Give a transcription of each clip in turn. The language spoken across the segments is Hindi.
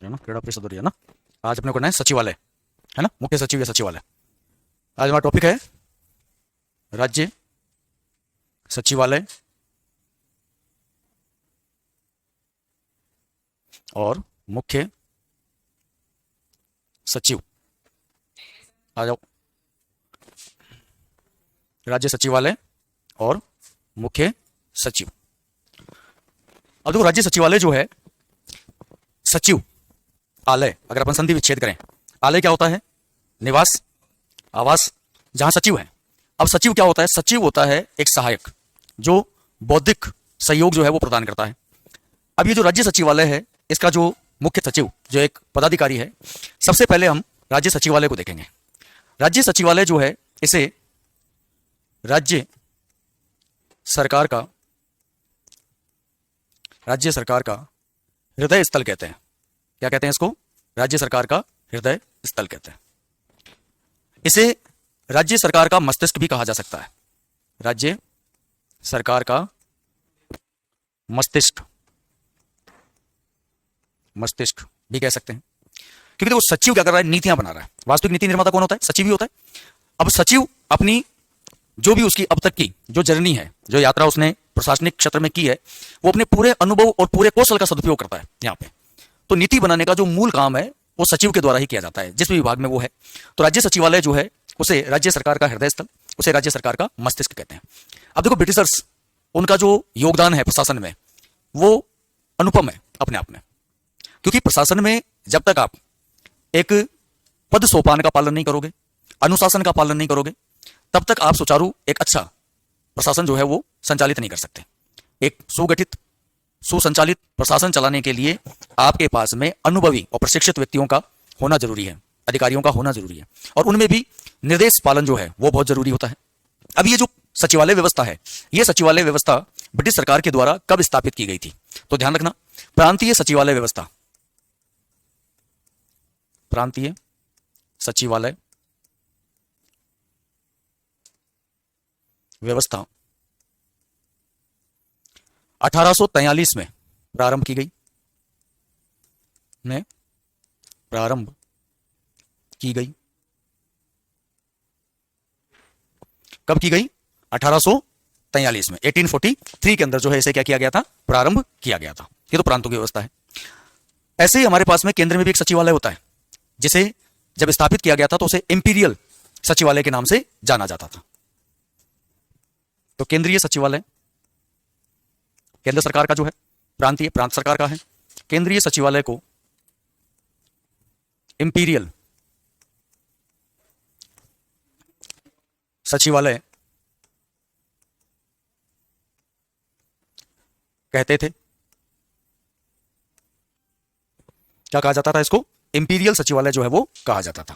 है ना, क्रीड़ा परिषद हो रही है ना। आज अपने को करना है सचिवालय, है ना, मुख्य सचिव या सचिवालय। आज हमारा टॉपिक है राज्य सचिवालय और मुख्य सचिव। आ जाओ, राज्य सचिवालय और मुख्य सचिव। अब देखो, राज्य सचिवालय जो है, सचिव आलय, अगर अपन संधि विच्छेद करें, आलय क्या होता है? निवास, आवास, जहां सचिव है। अब सचिव क्या होता है? सचिव होता है एक सहायक जो बौद्धिक सहयोग जो है वो प्रदान करता है। अब ये जो राज्य सचिवालय है, इसका जो मुख्य सचिव जो एक पदाधिकारी है, सबसे पहले हम राज्य सचिवालय को देखेंगे। राज्य सचिवालय जो है, इसे राज्य सरकार का हृदय स्थल कहते हैं। क्या कहते हैं इसको? राज्य सरकार का हृदय स्थल कहते हैं। इसे राज्य सरकार का मस्तिष्क भी कहा जा सकता है। राज्य सरकार का मस्तिष्क भी कह सकते हैं, क्योंकि देखो सचिव क्या कर रहा है? नीतियां बना रहा है। वास्तविक नीति निर्माता कौन होता है? सचिव ही होता है। अब सचिव अपनी जो भी उसकी अब तक की जो जर्नी है, जो यात्रा उसने प्रशासनिक क्षेत्र में की है, वो अपने पूरे अनुभव और पूरे कौशल का सदुपयोग करता है यहाँ पे। तो नीति बनाने का जो मूल काम है वो सचिव के द्वारा ही किया जाता है, जिस भी विभाग में वो है। तो राज्य सचिवालय जो है, उसे राज्य सरकार का हृदय स्थल, उसे राज्य सरकार का मस्तिष्क कहते हैं। अब देखो, ब्रिटिशर्स, उनका जो योगदान है प्रशासन में, वो अनुपम है अपने आप में। क्योंकि प्रशासन में जब तक आप एक पद सोपान का पालन नहीं करोगे, अनुशासन का पालन नहीं करोगे, तब तक आप सुचारू एक अच्छा प्रशासन जो है वो संचालित नहीं कर सकते। एक सुगठित सुसंचालित प्रशासन चलाने के लिए आपके पास में अनुभवी और प्रशिक्षित व्यक्तियों का होना जरूरी है, अधिकारियों का होना जरूरी है, और उनमें भी निर्देश पालन जो है वो बहुत जरूरी होता है। अब ये जो सचिवालय व्यवस्था है, ये सचिवालय व्यवस्था ब्रिटिश सरकार के द्वारा कब स्थापित की गई थी? तो ध्यान रखना, प्रांतीय सचिवालय व्यवस्था, प्रांतीय सचिवालय व्यवस्था 1843 में प्रारंभ की गई, कब की गई? 1843 में, 1843 के अंदर जो है इसे क्या किया गया था? प्रारंभ किया गया था। ये तो प्रांतों की व्यवस्था है। ऐसे ही हमारे पास में केंद्र में भी एक सचिवालय होता है, जिसे जब स्थापित किया गया था तो उसे इंपीरियल सचिवालय के नाम से जाना जाता था। तो केंद्रीय सचिवालय केंद्र सरकार का जो है, प्रांत सरकार का है। केंद्रीय सचिवालय को इंपीरियल सचिवालय कहते थे। क्या कहा जाता था इसको? इंपीरियल सचिवालय जो है वो कहा जाता था।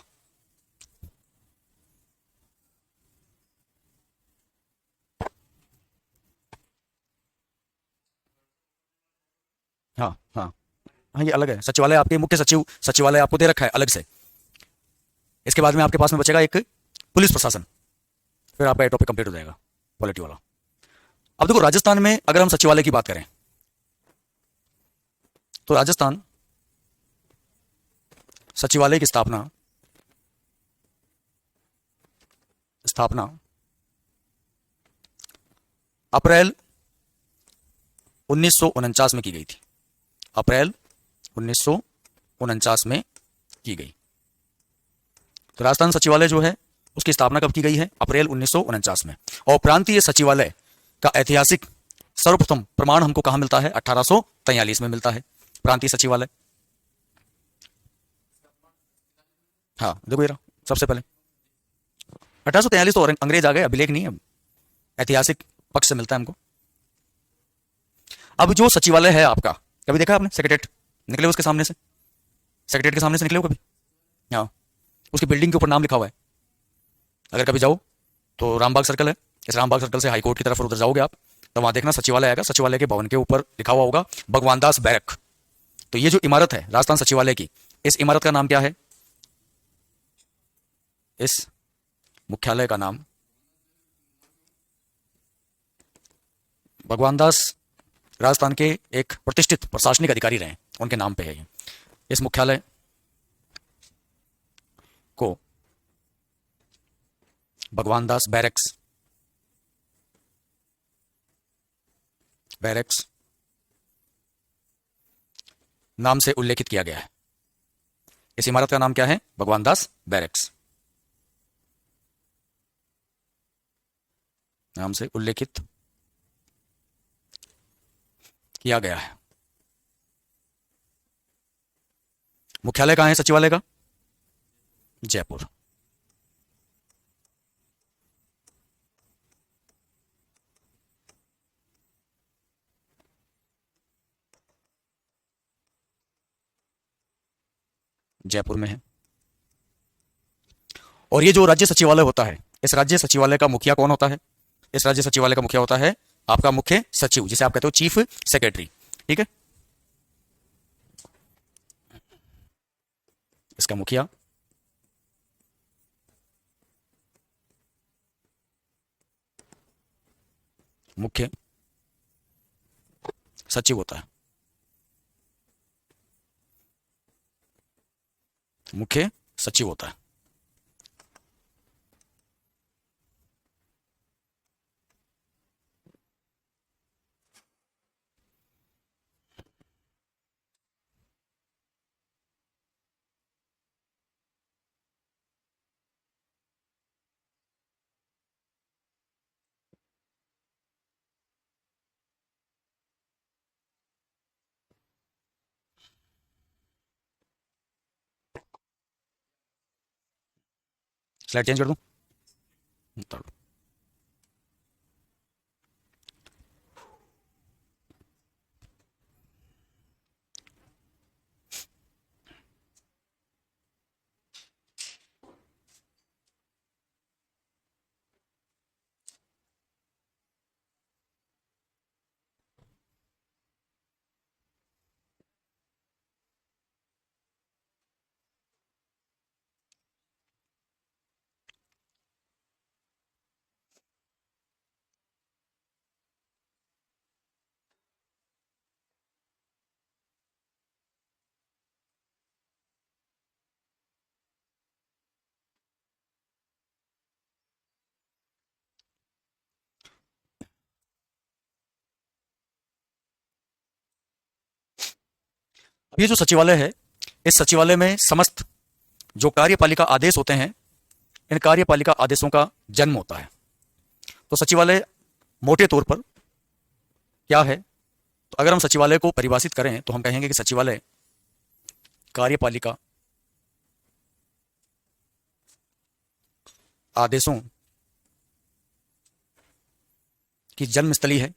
हाँ हाँ हाँ, ये अलग है। सचिवालय आपके मुख्य सचिव सचिवालय आपको दे रखा है अलग से। इसके बाद में आपके पास में बचेगा एक पुलिस प्रशासन, फिर आपका ये टॉपिक कंप्लीट हो जाएगा पॉलिटी वाला। अब देखो, राजस्थान में अगर हम सचिवालय की बात करें, तो राजस्थान सचिवालय की स्थापना अप्रैल 1949 में की गई थी। अप्रैल 1949 में की गई। तो राजस्थान सचिवालय जो है उसकी स्थापना कब की गई है? अप्रैल 1949 में। और प्रांतीय सचिवालय का ऐतिहासिक सर्वप्रथम प्रमाण हमको कहां मिलता है? 1843 में मिलता है प्रांतीय सचिवालय। हाँ देखो, ये सबसे पहले 1843 तो अंग्रेज आ गए, अभिलेख नहीं है, ऐतिहासिक पक्ष से मिलता है हमको। अब जो सचिवालय है आपका, कभी देखा आपने सेक्रेटरीट निकले उसके सामने से? सेक्रेटरीट के सामने से निकले हो कभी? हाँ, उसकी बिल्डिंग के ऊपर नाम लिखा हुआ है। अगर कभी जाओ तो रामबाग सर्कल है, इस रामबाग सर्कल से हाईकोर्ट की तरफ उधर जाओगे आप, तो वहां देखना सचिवालय आएगा। सचिवालय के भवन के ऊपर लिखा हुआ होगा भगवान दास बैरक। तो ये जो इमारत है राजस्थान सचिवालय की, इस इमारत का नाम क्या है? इस मुख्यालय का नाम भगवान दास राजस्थान के एक प्रतिष्ठित प्रशासनिक अधिकारी रहे, उनके नाम पे है ये। इस मुख्यालय को भगवान दास बैरक्स बैरक्स नाम से उल्लेखित किया गया है। इस इमारत का नाम क्या है? भगवान दास बैरक्स नाम से उल्लेखित किया गया है। मुख्यालय कहां है सचिवालय का? जयपुर। जयपुर में है। और ये जो राज्य सचिवालय होता है, इस राज्य सचिवालय का मुखिया कौन होता है? इस राज्य सचिवालय का मुखिया होता है आपका मुख्य सचिव, जिसे आप कहते हो चीफ सेक्रेटरी। ठीक है, इसका मुखिया मुख्य सचिव होता है। मुख्य सचिव होता है। स्लाइड चेंज कर दूं? उतार दो। ये जो सचिवालय है, इस सचिवालय में समस्त जो कार्यपालिका आदेश होते हैं, इन कार्यपालिका आदेशों का जन्म होता है। तो सचिवालय मोटे तौर पर क्या है? तो अगर हम सचिवालय को परिभाषित करें तो हम कहेंगे कि सचिवालय कार्यपालिका आदेशों की जन्मस्थली है।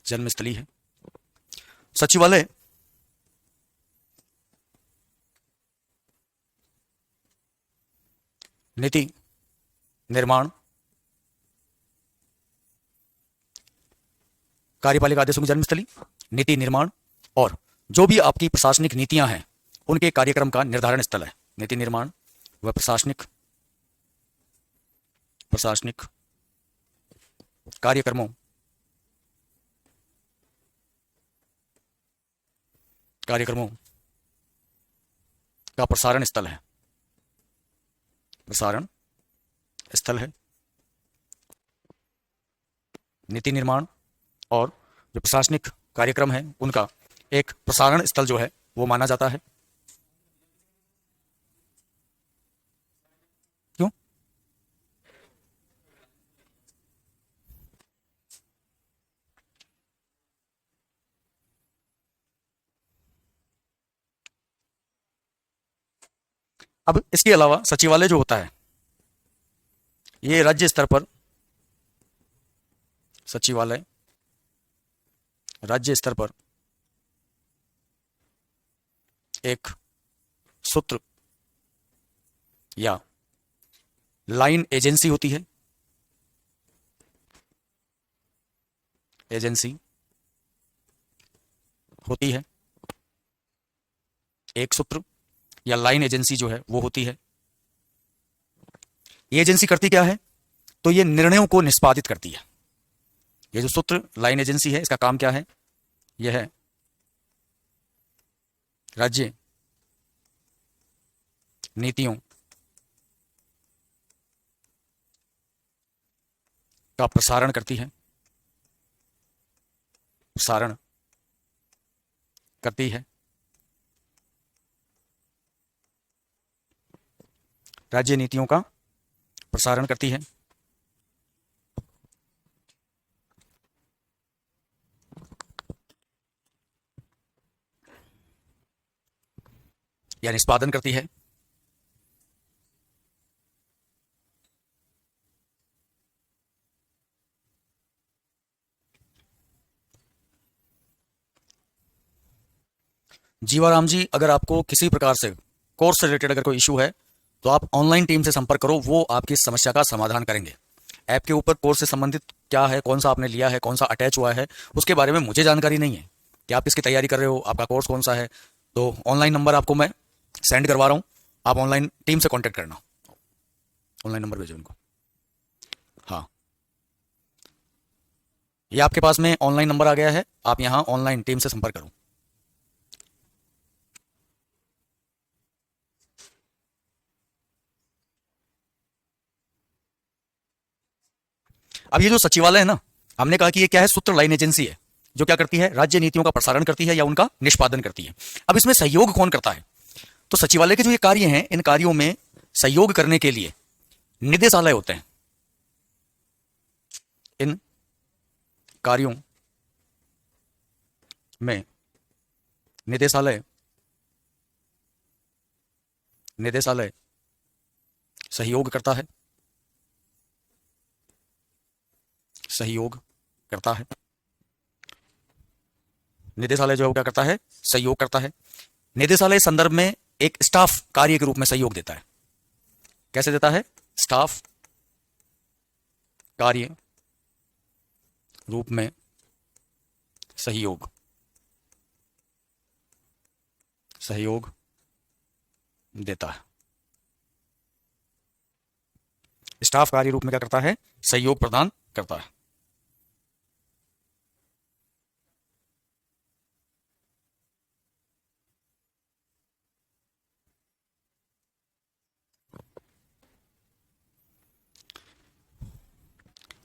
जन्मस्थली है। सचिवालय नीति निर्माण, कार्यपालिका आदेशों की जन्मस्थली, नीति निर्माण और जो भी आपकी प्रशासनिक नीतियां हैं उनके कार्यक्रम का निर्धारण स्थल है। नीति निर्माण व प्रशासनिक कार्यक्रमों का प्रसारण स्थल है। प्रसारण स्थल है। नीति निर्माण और जो प्रशासनिक कार्यक्रम है उनका एक प्रसारण स्थल जो है वो माना जाता है। क्यों? अब इसके अलावा सचिवालय जो होता है ये राज्य स्तर पर, सचिवालय राज्य स्तर पर एक सूत्र या लाइन एजेंसी होती है। एजेंसी होती है। एक सूत्र या लाइन एजेंसी जो है वो होती है। ये एजेंसी करती क्या है? तो ये निर्णयों को निष्पादित करती है। ये जो सूत्र लाइन एजेंसी है इसका काम क्या है? यह है राज्य नीतियों का प्रसारण करती है, प्रसारण करती है। राज्य नीतियों का प्रसारण करती है। या निष्पादन करती है। जीवाराम जी, अगर आपको किसी प्रकार से कोर्स से रिलेटेड अगर कोई इशू है तो आप ऑनलाइन टीम से संपर्क करो, वो आपकी इस समस्या का समाधान करेंगे। ऐप के ऊपर कोर्स से संबंधित क्या है, कौन सा आपने लिया है, कौन सा अटैच हुआ है, उसके बारे में मुझे जानकारी नहीं है कि आप किसकी तैयारी कर रहे हो, आपका कोर्स कौन सा है। तो ऑनलाइन नंबर आपको मैं सेंड करवा रहा हूँ, आप ऑनलाइन टीम से कॉन्टेक्ट करना। ऑनलाइन नंबर भेजो इनको। हाँ, ये आपके पास में ऑनलाइन नंबर आ गया है, आप यहाँ ऑनलाइन टीम से संपर्क करो। अब ये जो सचिवालय है ना, हमने कहा कि ये क्या है, सूत्र लाइन एजेंसी है जो क्या करती है, राज्य नीतियों का प्रसारण करती है या उनका निष्पादन करती है। अब इसमें सहयोग कौन करता है, तो सचिवालय के जो ये कार्य हैं, इन कार्यों में सहयोग करने के लिए निदेशालय होते हैं। इन कार्यों में निदेशालय निदेशालय सहयोग करता है, सहयोग करता है। निदेशालय जो है वो क्या करता है, सहयोग करता है। निदेशालय इस संदर्भ में एक स्टाफ कार्य के रूप में सहयोग देता है। कैसे देता है, स्टाफ कार्य रूप में सहयोग सहयोग देता है। स्टाफ कार्य रूप में क्या करता है, सहयोग प्रदान करता है।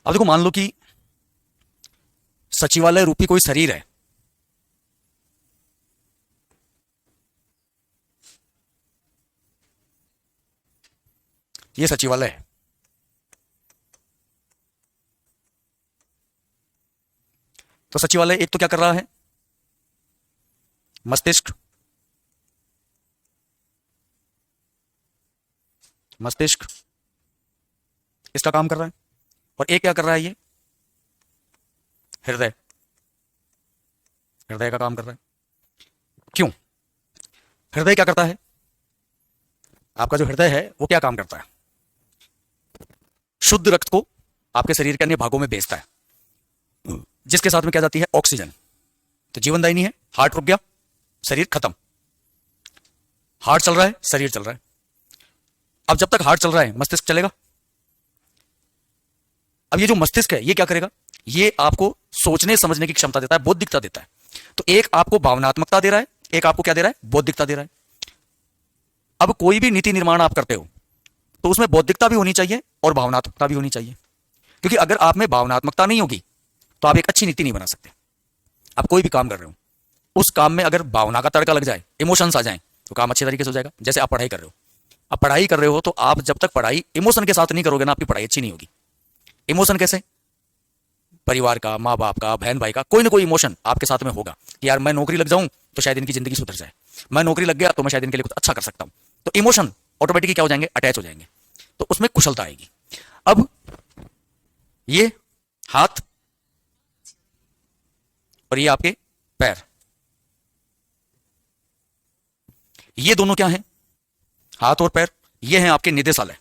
अब देखो, मान लो कि सचिवालय रूपी कोई शरीर है, ये सचिवालय है। तो सचिवालय एक तो क्या कर रहा है, मस्तिष्क मस्तिष्क इसका काम कर रहा है, और एक क्या कर रहा है, ये हृदय हृदय का काम कर रहा है। क्यों, हृदय क्या करता है, आपका जो हृदय है वो क्या काम करता है, शुद्ध रक्त को आपके शरीर के अन्य भागों में भेजता है, जिसके साथ में क्या जाती है, ऑक्सीजन। तो जीवनदायिनी है। हार्ट रुक गया, शरीर खत्म। हार्ट चल रहा है, शरीर चल रहा है। अब जब तक हार्ट चल रहा है, मस्तिष्क चलेगा। अब ये जो मस्तिष्क है, ये क्या करेगा, ये आपको सोचने समझने की क्षमता देता है, बौद्धिकता देता है। तो एक आपको भावनात्मकता दे रहा है, एक आपको क्या दे रहा है, बौद्धिकता दे रहा है। अब कोई भी नीति निर्माण आप करते हो तो उसमें बौद्धिकता भी होनी चाहिए और भावनात्मकता भी होनी चाहिए, क्योंकि अगर आप में भावनात्मकता नहीं होगी तो आप एक अच्छी नीति नहीं बना सकते। आप कोई भी काम कर रहे हो, उस काम में अगर भावना का तड़का लग जाए, इमोशंस आ जाए, तो काम अच्छे तरीके से हो जाएगा। जैसे आप पढ़ाई कर रहे हो, आप पढ़ाई कर रहे हो तो आप जब तक पढ़ाई इमोशन के साथ नहीं करोगे ना, आपकी पढ़ाई अच्छी नहीं होगी। इमोशन कैसे, परिवार का, माँ बाप का, बहन भाई का, कोई ना कोई इमोशन आपके साथ में होगा कि यार मैं नौकरी लग जाऊं तो शायद इनकी जिंदगी सुधर जाए, मैं नौकरी लग गया तो मैं शायद इनके लिए कुछ अच्छा कर सकता हूं। तो इमोशन ऑटोमेटिकली क्या हो जाएंगे, अटैच हो जाएंगे, तो उसमें कुशलता आएगी। अब ये हाथ और ये आपके पैर, ये दोनों क्या हैं, हाथ और पैर, ये हैं आपके निदेशालय।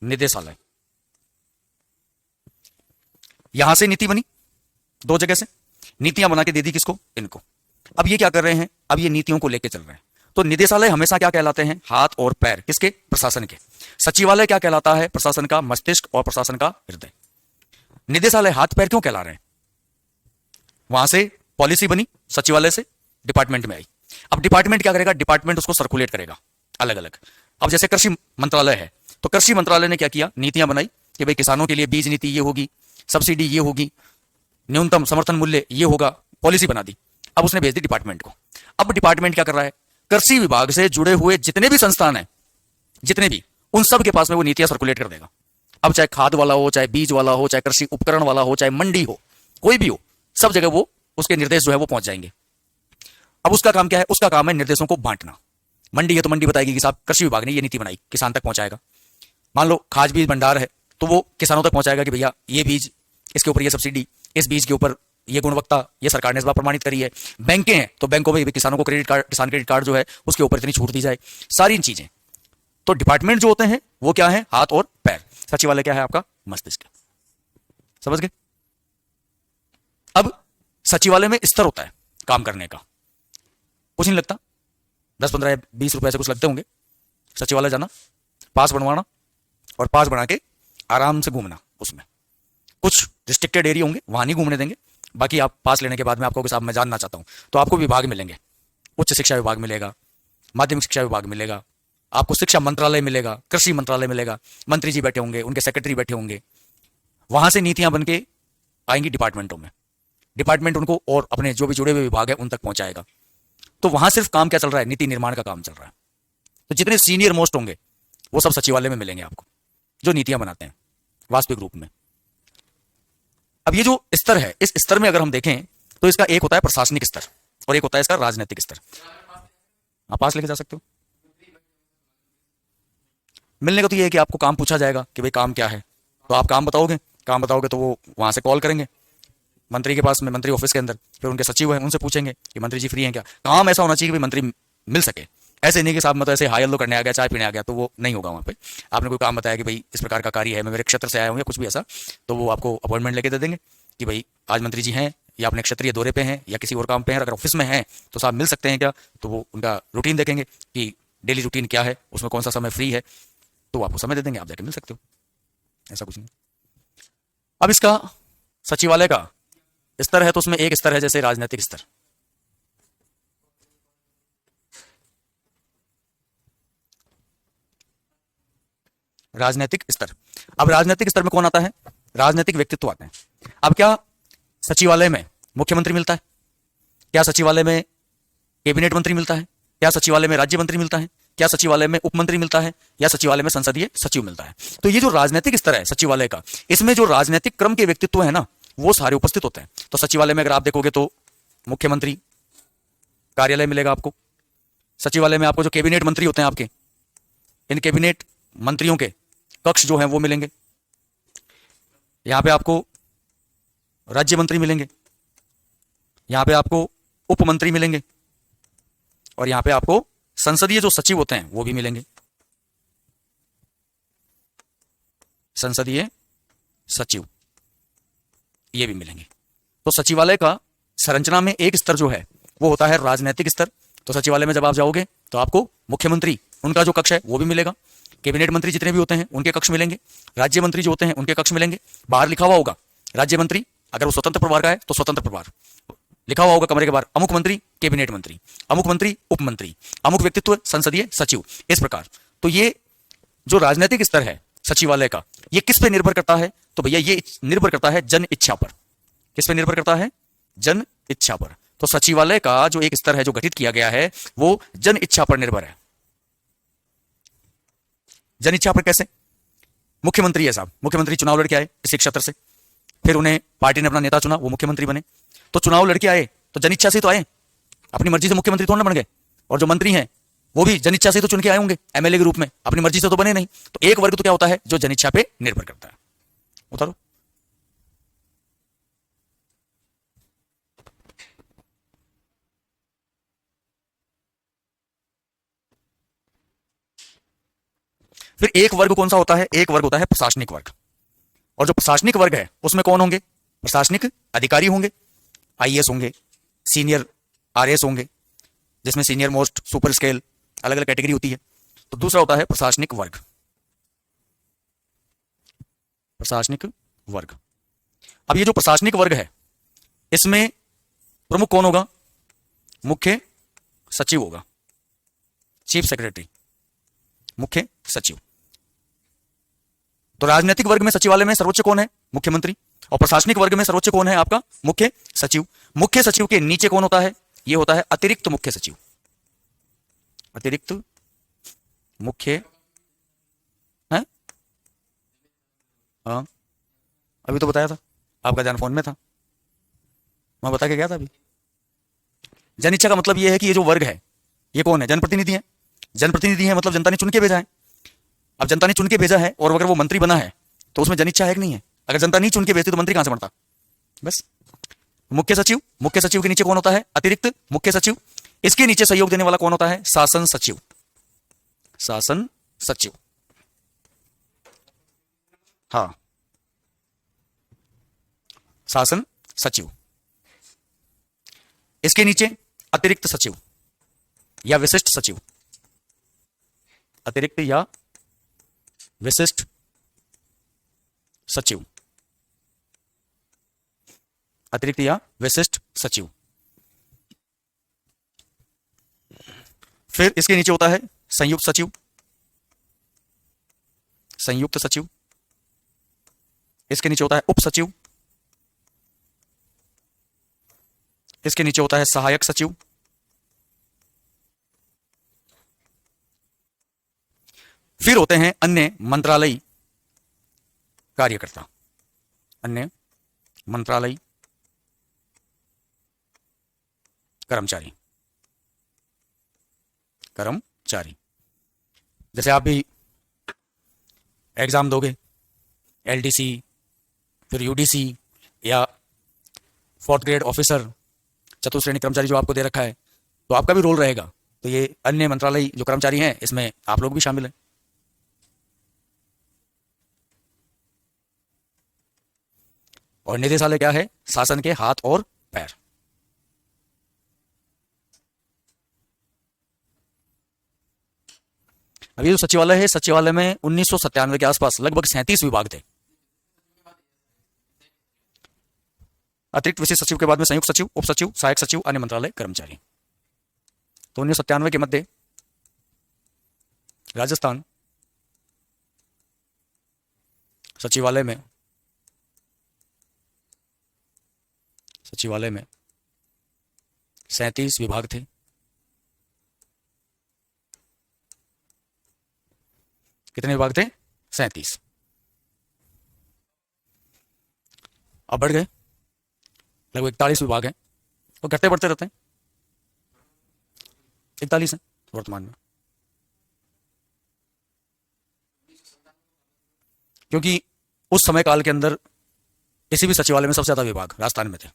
निदेशालय, यहां से नीति बनी, दो जगह से नीतियां बना के दे दी किसको, इनको। अब ये क्या कर रहे हैं, अब ये नीतियों को लेके चल रहे हैं। तो निदेशालय हमेशा क्या कहलाते हैं, हाथ और पैर, किसके, प्रशासन के। सचिवालय क्या कहलाता है, प्रशासन का मस्तिष्क और प्रशासन का हृदय। निदेशालय हाथ पैर क्यों कहला रहे हैं, वहां से पॉलिसी बनी सचिवालय से, डिपार्टमेंट में आई। अब डिपार्टमेंट क्या करेगा, डिपार्टमेंट उसको सर्कुलेट करेगा अलग अलग। अब जैसे कृषि मंत्रालय है, तो कृषि मंत्रालय ने क्या किया, नीतियां बनाई कि भाई किसानों के लिए बीज नीति ये होगी, सब्सिडी ये होगी, न्यूनतम समर्थन मूल्य ये होगा, पॉलिसी बना दी। अब उसने भेज दी डिपार्टमेंट को। अब डिपार्टमेंट क्या कर रहा है, कृषि विभाग से जुड़े हुए जितने भी संस्थान हैं, जितने भी, उन सब के पास में वो नीतियां सर्कुलेट कर देगा। अब चाहे खाद वाला हो, चाहे बीज वाला हो, चाहे कृषि उपकरण वाला हो, चाहे मंडी हो, कोई भी हो, सब जगह वो उसके निर्देश जो है वो पहुंच जाएंगे। अब उसका काम क्या है, उसका काम है निर्देशों को बांटना। मंडी है तो मंडी बताएगी कि साहब कृषि विभाग ने ये नीति बनाई, किसान तक पहुंचाएगा। मान लो खाद बीज भंडार है तो वो किसानों तक पहुंचाएगा कि भैया ये बीज, इसके ऊपर ये सब्सिडी, इस बीज के ऊपर ये गुणवत्ता, ये सरकार ने इस बार प्रमाणित करी है। बैंकें हैं तो बैंकों में भी किसानों को क्रेडिट कार्ड, किसान क्रेडिट कार्ड जो है उसके ऊपर इतनी छूट दी जाए, सारी चीजें। तो डिपार्टमेंट जो होते हैं वो क्या है, हाथ और पैर। सचिवालय क्या है, आपका मस्तिष्क। समझ गए। अब सचिवालय में स्तर होता है काम करने का, कुछ नहीं लगता, 10 15 20 रुपए से कुछ लगते होंगे। सचिवालय जाना, पास बनवाना, और पास बना के आराम से घूमना। उसमें कुछ रिस्ट्रिक्टेड एरिया होंगे, वहां नहीं घूमने देंगे। बाकी आप पास लेने के बाद में आपको साहब मैं जानना चाहता हूं, तो आपको विभाग मिलेंगे। उच्च शिक्षा विभाग मिलेगा, माध्यमिक शिक्षा विभाग मिलेगा, आपको शिक्षा मंत्रालय मिलेगा, कृषि मंत्रालय मिलेगा, मंत्री जी बैठे होंगे, उनके सेक्रेटरी बैठे होंगे। वहां से नीतियां बन के आएंगी डिपार्टमेंटों में। डिपार्टमेंट उनको और अपने जो भी जुड़े हुए विभाग है उन तक पहुंचाएगा। तो वहां सिर्फ काम क्या चल रहा है, नीति निर्माण का काम चल रहा है। तो जितने सीनियर मोस्ट होंगे वो सब सचिवालय में मिलेंगे आपको, जो नीतियां बनाते हैं वास्तविक रूप में। अब ये जो स्तर है, इस स्तर में अगर हम देखें तो इसका एक होता है प्रशासनिक स्तर और एक होता है इसका राजनीतिक स्तर। आप पास लेके जा सकते हो। मिलने का तो ये है कि आपको काम पूछा जाएगा कि भाई काम क्या है, तो आप काम बताओगे, काम बताओगे तो वो वहां से कॉल करेंगे मंत्री के पास में, मंत्री ऑफिस के अंदर। फिर उनके सचिव हैं, उनसे पूछेंगे कि मंत्री जी फ्री हैं क्या। काम ऐसा होना चाहिए कि भाई मंत्री मिल सके। ऐसे नहीं कि साहब मतलब ऐसे हाई हेलो करने आ गया, चाय पीने आ गया, तो वो नहीं होगा। वहां पे आपने कोई काम बताया कि भाई इस प्रकार का कार्य है, मैं मेरे क्षेत्र से आया हूँ या कुछ भी ऐसा, तो वो आपको अपॉइंटमेंट लेके दे देंगे कि भाई आज मंत्री जी हैं या अपने क्षेत्रीय दौरे पे हैं या किसी और काम पे हैं। अगर ऑफिस में हैं तो साहब मिल सकते हैं क्या, तो वो उनका रूटीन देखेंगे कि डेली रूटीन क्या है, उसमें कौन सा समय फ्री है, तो आपको समय दे देंगे, आप जाके मिल सकते हो। ऐसा कुछ नहीं। अब इसका सचिवालय का स्तर है तो उसमें एक स्तर है जैसे राजनीतिक स्तर। राजनीतिक स्तर, अब राजनीतिक स्तर में कौन आता है, राजनीतिक व्यक्तित्व आते हैं। अब क्या सचिवालय में मुख्यमंत्री मिलता है, क्या सचिवालय में कैबिनेट मंत्री मिलता है, क्या सचिवालय में राज्य मंत्री मिलता है, क्या सचिवालय में उप मंत्री मिलता है, या सचिवालय में संसदीय सचिव मिलता है। तो ये जो राजनीतिक स्तर है सचिवालय का, इसमें जो राजनीतिक क्रम के व्यक्तित्व है ना, वो सारे उपस्थित होते हैं। तो सचिवालय में अगर आप देखोगे तो मुख्यमंत्री कार्यालय मिलेगा आपको। सचिवालय में आपको जो कैबिनेट मंत्री होते हैं आपके, इन कैबिनेट मंत्रियों के कक्ष जो हैं वो मिलेंगे। यहां पे आपको राज्य मंत्री मिलेंगे, यहां पे आपको उप मंत्री मिलेंगे, और यहां पे आपको संसदीय जो सचिव होते हैं वो भी मिलेंगे। संसदीय सचिव ये भी मिलेंगे। तो सचिवालय का संरचना में एक स्तर जो है वो होता है राजनीतिक स्तर। तो सचिवालय में जब आप जाओगे तो आपको मुख्यमंत्री उनका जो कक्ष है वो भी मिलेगा, कैबिनेट मंत्री जितने भी होते हैं उनके कक्ष मिलेंगे, राज्य मंत्री जो होते हैं उनके कक्ष मिलेंगे। बाहर लिखा हुआ होगा राज्य मंत्री, अगर वो स्वतंत्र प्रभार का है तो स्वतंत्र प्रभार लिखा हुआ होगा कमरे के बाहर, अमुक मंत्री कैबिनेट मंत्री, अमुक मंत्री उप मंत्री, अमुक व्यक्तित्व संसदीय सचिव, इस प्रकार। तो ये जो राजनीतिक स्तर है सचिवालय का, ये किस पे निर्भर करता है, तो भैया ये निर्भर करता है जन इच्छा पर। किस पे निर्भर करता है, जन इच्छा पर। तो सचिवालय का जो एक स्तर है जो गठित किया गया है वो जन इच्छा पर निर्भर है। जन इच्छा पर कैसे, मुख्यमंत्री है साहब, मुख्यमंत्री चुनाव लड़के आए किसी क्षेत्र से, फिर उन्हें पार्टी ने अपना नेता चुना, वो मुख्यमंत्री बने। तो चुनाव लड़के आए तो जन इच्छा से तो आए, अपनी मर्जी से मुख्यमंत्री थोड़ा ना बन गए। और जो मंत्री हैं वो भी जन इच्छा से तो चुन के आए होंगे एमएलए के रूप में, अपनी मर्जी से तो बने नहीं। तो एक वर्ग तो क्या होता है जो जन इच्छा पे निर्भर करता है। उतारो। फिर एक वर्ग कौन सा होता है, एक वर्ग होता है प्रशासनिक वर्ग। और जो प्रशासनिक वर्ग है उसमें कौन होंगे, प्रशासनिक अधिकारी होंगे, आईएएस होंगे, सीनियर आरएएस होंगे, जिसमें सीनियर मोस्ट, सुपर स्केल, अलग अलग कैटेगरी होती है। तो दूसरा होता है प्रशासनिक वर्ग। प्रशासनिक वर्ग। अब ये जो प्रशासनिक वर्ग है इसमें प्रमुख कौन होगा, मुख्य सचिव होगा, चीफ सेक्रेटरी, मुख्य सचिव। तो राजनीतिक वर्ग में सचिवालय में सर्वोच्च कौन है? मुख्यमंत्री। और प्रशासनिक वर्ग में सर्वोच्च कौन है आपका? मुख्य सचिव। मुख्य सचिव के नीचे कौन होता है? यह होता है अतिरिक्त मुख्य सचिव। अतिरिक्त मुख्य है, हाँ अभी तो बताया था, आपका ध्यान फोन में था, मैं बता के गया था अभी। जनिच्छा का मतलब यह है कि ये जो वर्ग है ये कौन है? जनप्रतिनिधि है। जनप्रतिनिधि है मतलब जनता ने चुन के भेजा है। अब जनता ने चुन के भेजा है और अगर वो मंत्री बना है तो उसमें जनिच्छा है कि नहीं है? अगर जनता नहीं चुन के भेजती तो मंत्री कहां से बनता? बस। मुख्य सचिव, मुख्य सचिव के नीचे कौन होता है? अतिरिक्त मुख्य सचिव। इसके नीचे सहयोग देने वाला कौन होता है? शासन सचिव। शासन सचिव, हाँ शासन सचिव। इसके नीचे अतिरिक्त सचिव या विशिष्ट सचिव, अतिरिक्त या विशिष्ट सचिव, अतिरिक्त या विशिष्ट सचिव। फिर इसके नीचे होता है संयुक्त सचिव, संयुक्त सचिव। इसके नीचे होता है उप सचिव। इसके नीचे होता है सहायक सचिव। फिर होते हैं अन्य मंत्रालयी कार्यकर्ता, अन्य मंत्रालयी कर्मचारी, कर्मचारी। जैसे आप भी एग्जाम दोगे, एलडीसी, फिर यूडीसी या फोर्थ ग्रेड ऑफिसर, चतुश्रेणी कर्मचारी जो आपको दे रखा है, तो आपका भी रोल रहेगा। तो ये अन्य मंत्रालय जो कर्मचारी हैं इसमें आप लोग भी शामिल हैं। और निदेशालय क्या है? शासन के हाथ और पैर। अब ये जो सचिवालय है, सचिवालय में 1997 के आसपास लगभग 37 विभाग थे। अतिरिक्त विशेष सचिव के बाद में संयुक्त सचिव, उप सचिव, सहायक सचिव, अन्य मंत्रालय कर्मचारी। तो 1997 के मध्य राजस्थान सचिवालय में 37 विभाग थे। कितने विभाग थे? 37। अब बढ़ गए, लगभग 41 विभाग हैं। तो घटते बढ़ते रहते हैं, 41 हैं वर्तमान में। क्योंकि उस समय काल के अंदर किसी भी सचिवालय में सबसे ज्यादा विभाग राजस्थान में थे।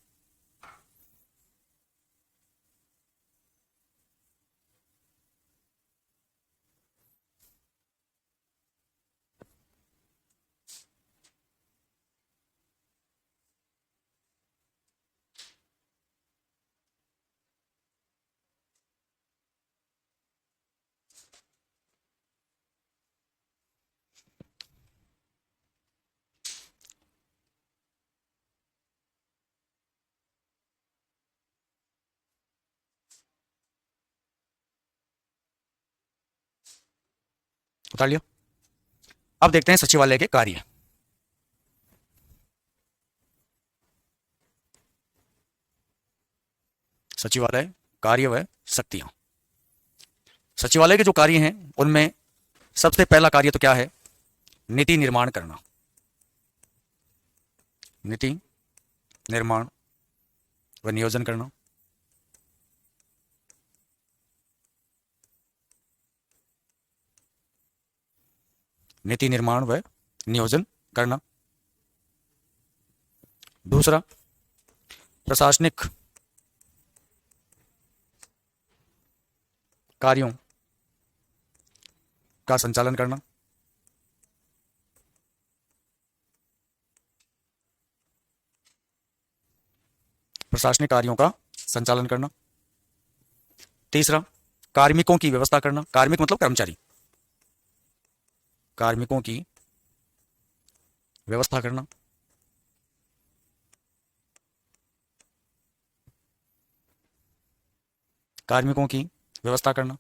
उतार लिया। अब देखते हैं सचिवालय के कार्य। सचिवालय कार्य व शक्तियां। सचिवालय के जो कार्य हैं उनमें सबसे पहला कार्य तो क्या है? नीति निर्माण करना। नीति निर्माण व नियोजन करना। नीति निर्माण व नियोजन करना। दूसरा, प्रशासनिक कार्यों का संचालन करना। प्रशासनिक कार्यों का संचालन करना। तीसरा, कार्मिकों की व्यवस्था करना। कार्मिक मतलब कर्मचारी, कार्मिकों की व्यवस्था करना। कार्मिकों की व्यवस्था करना।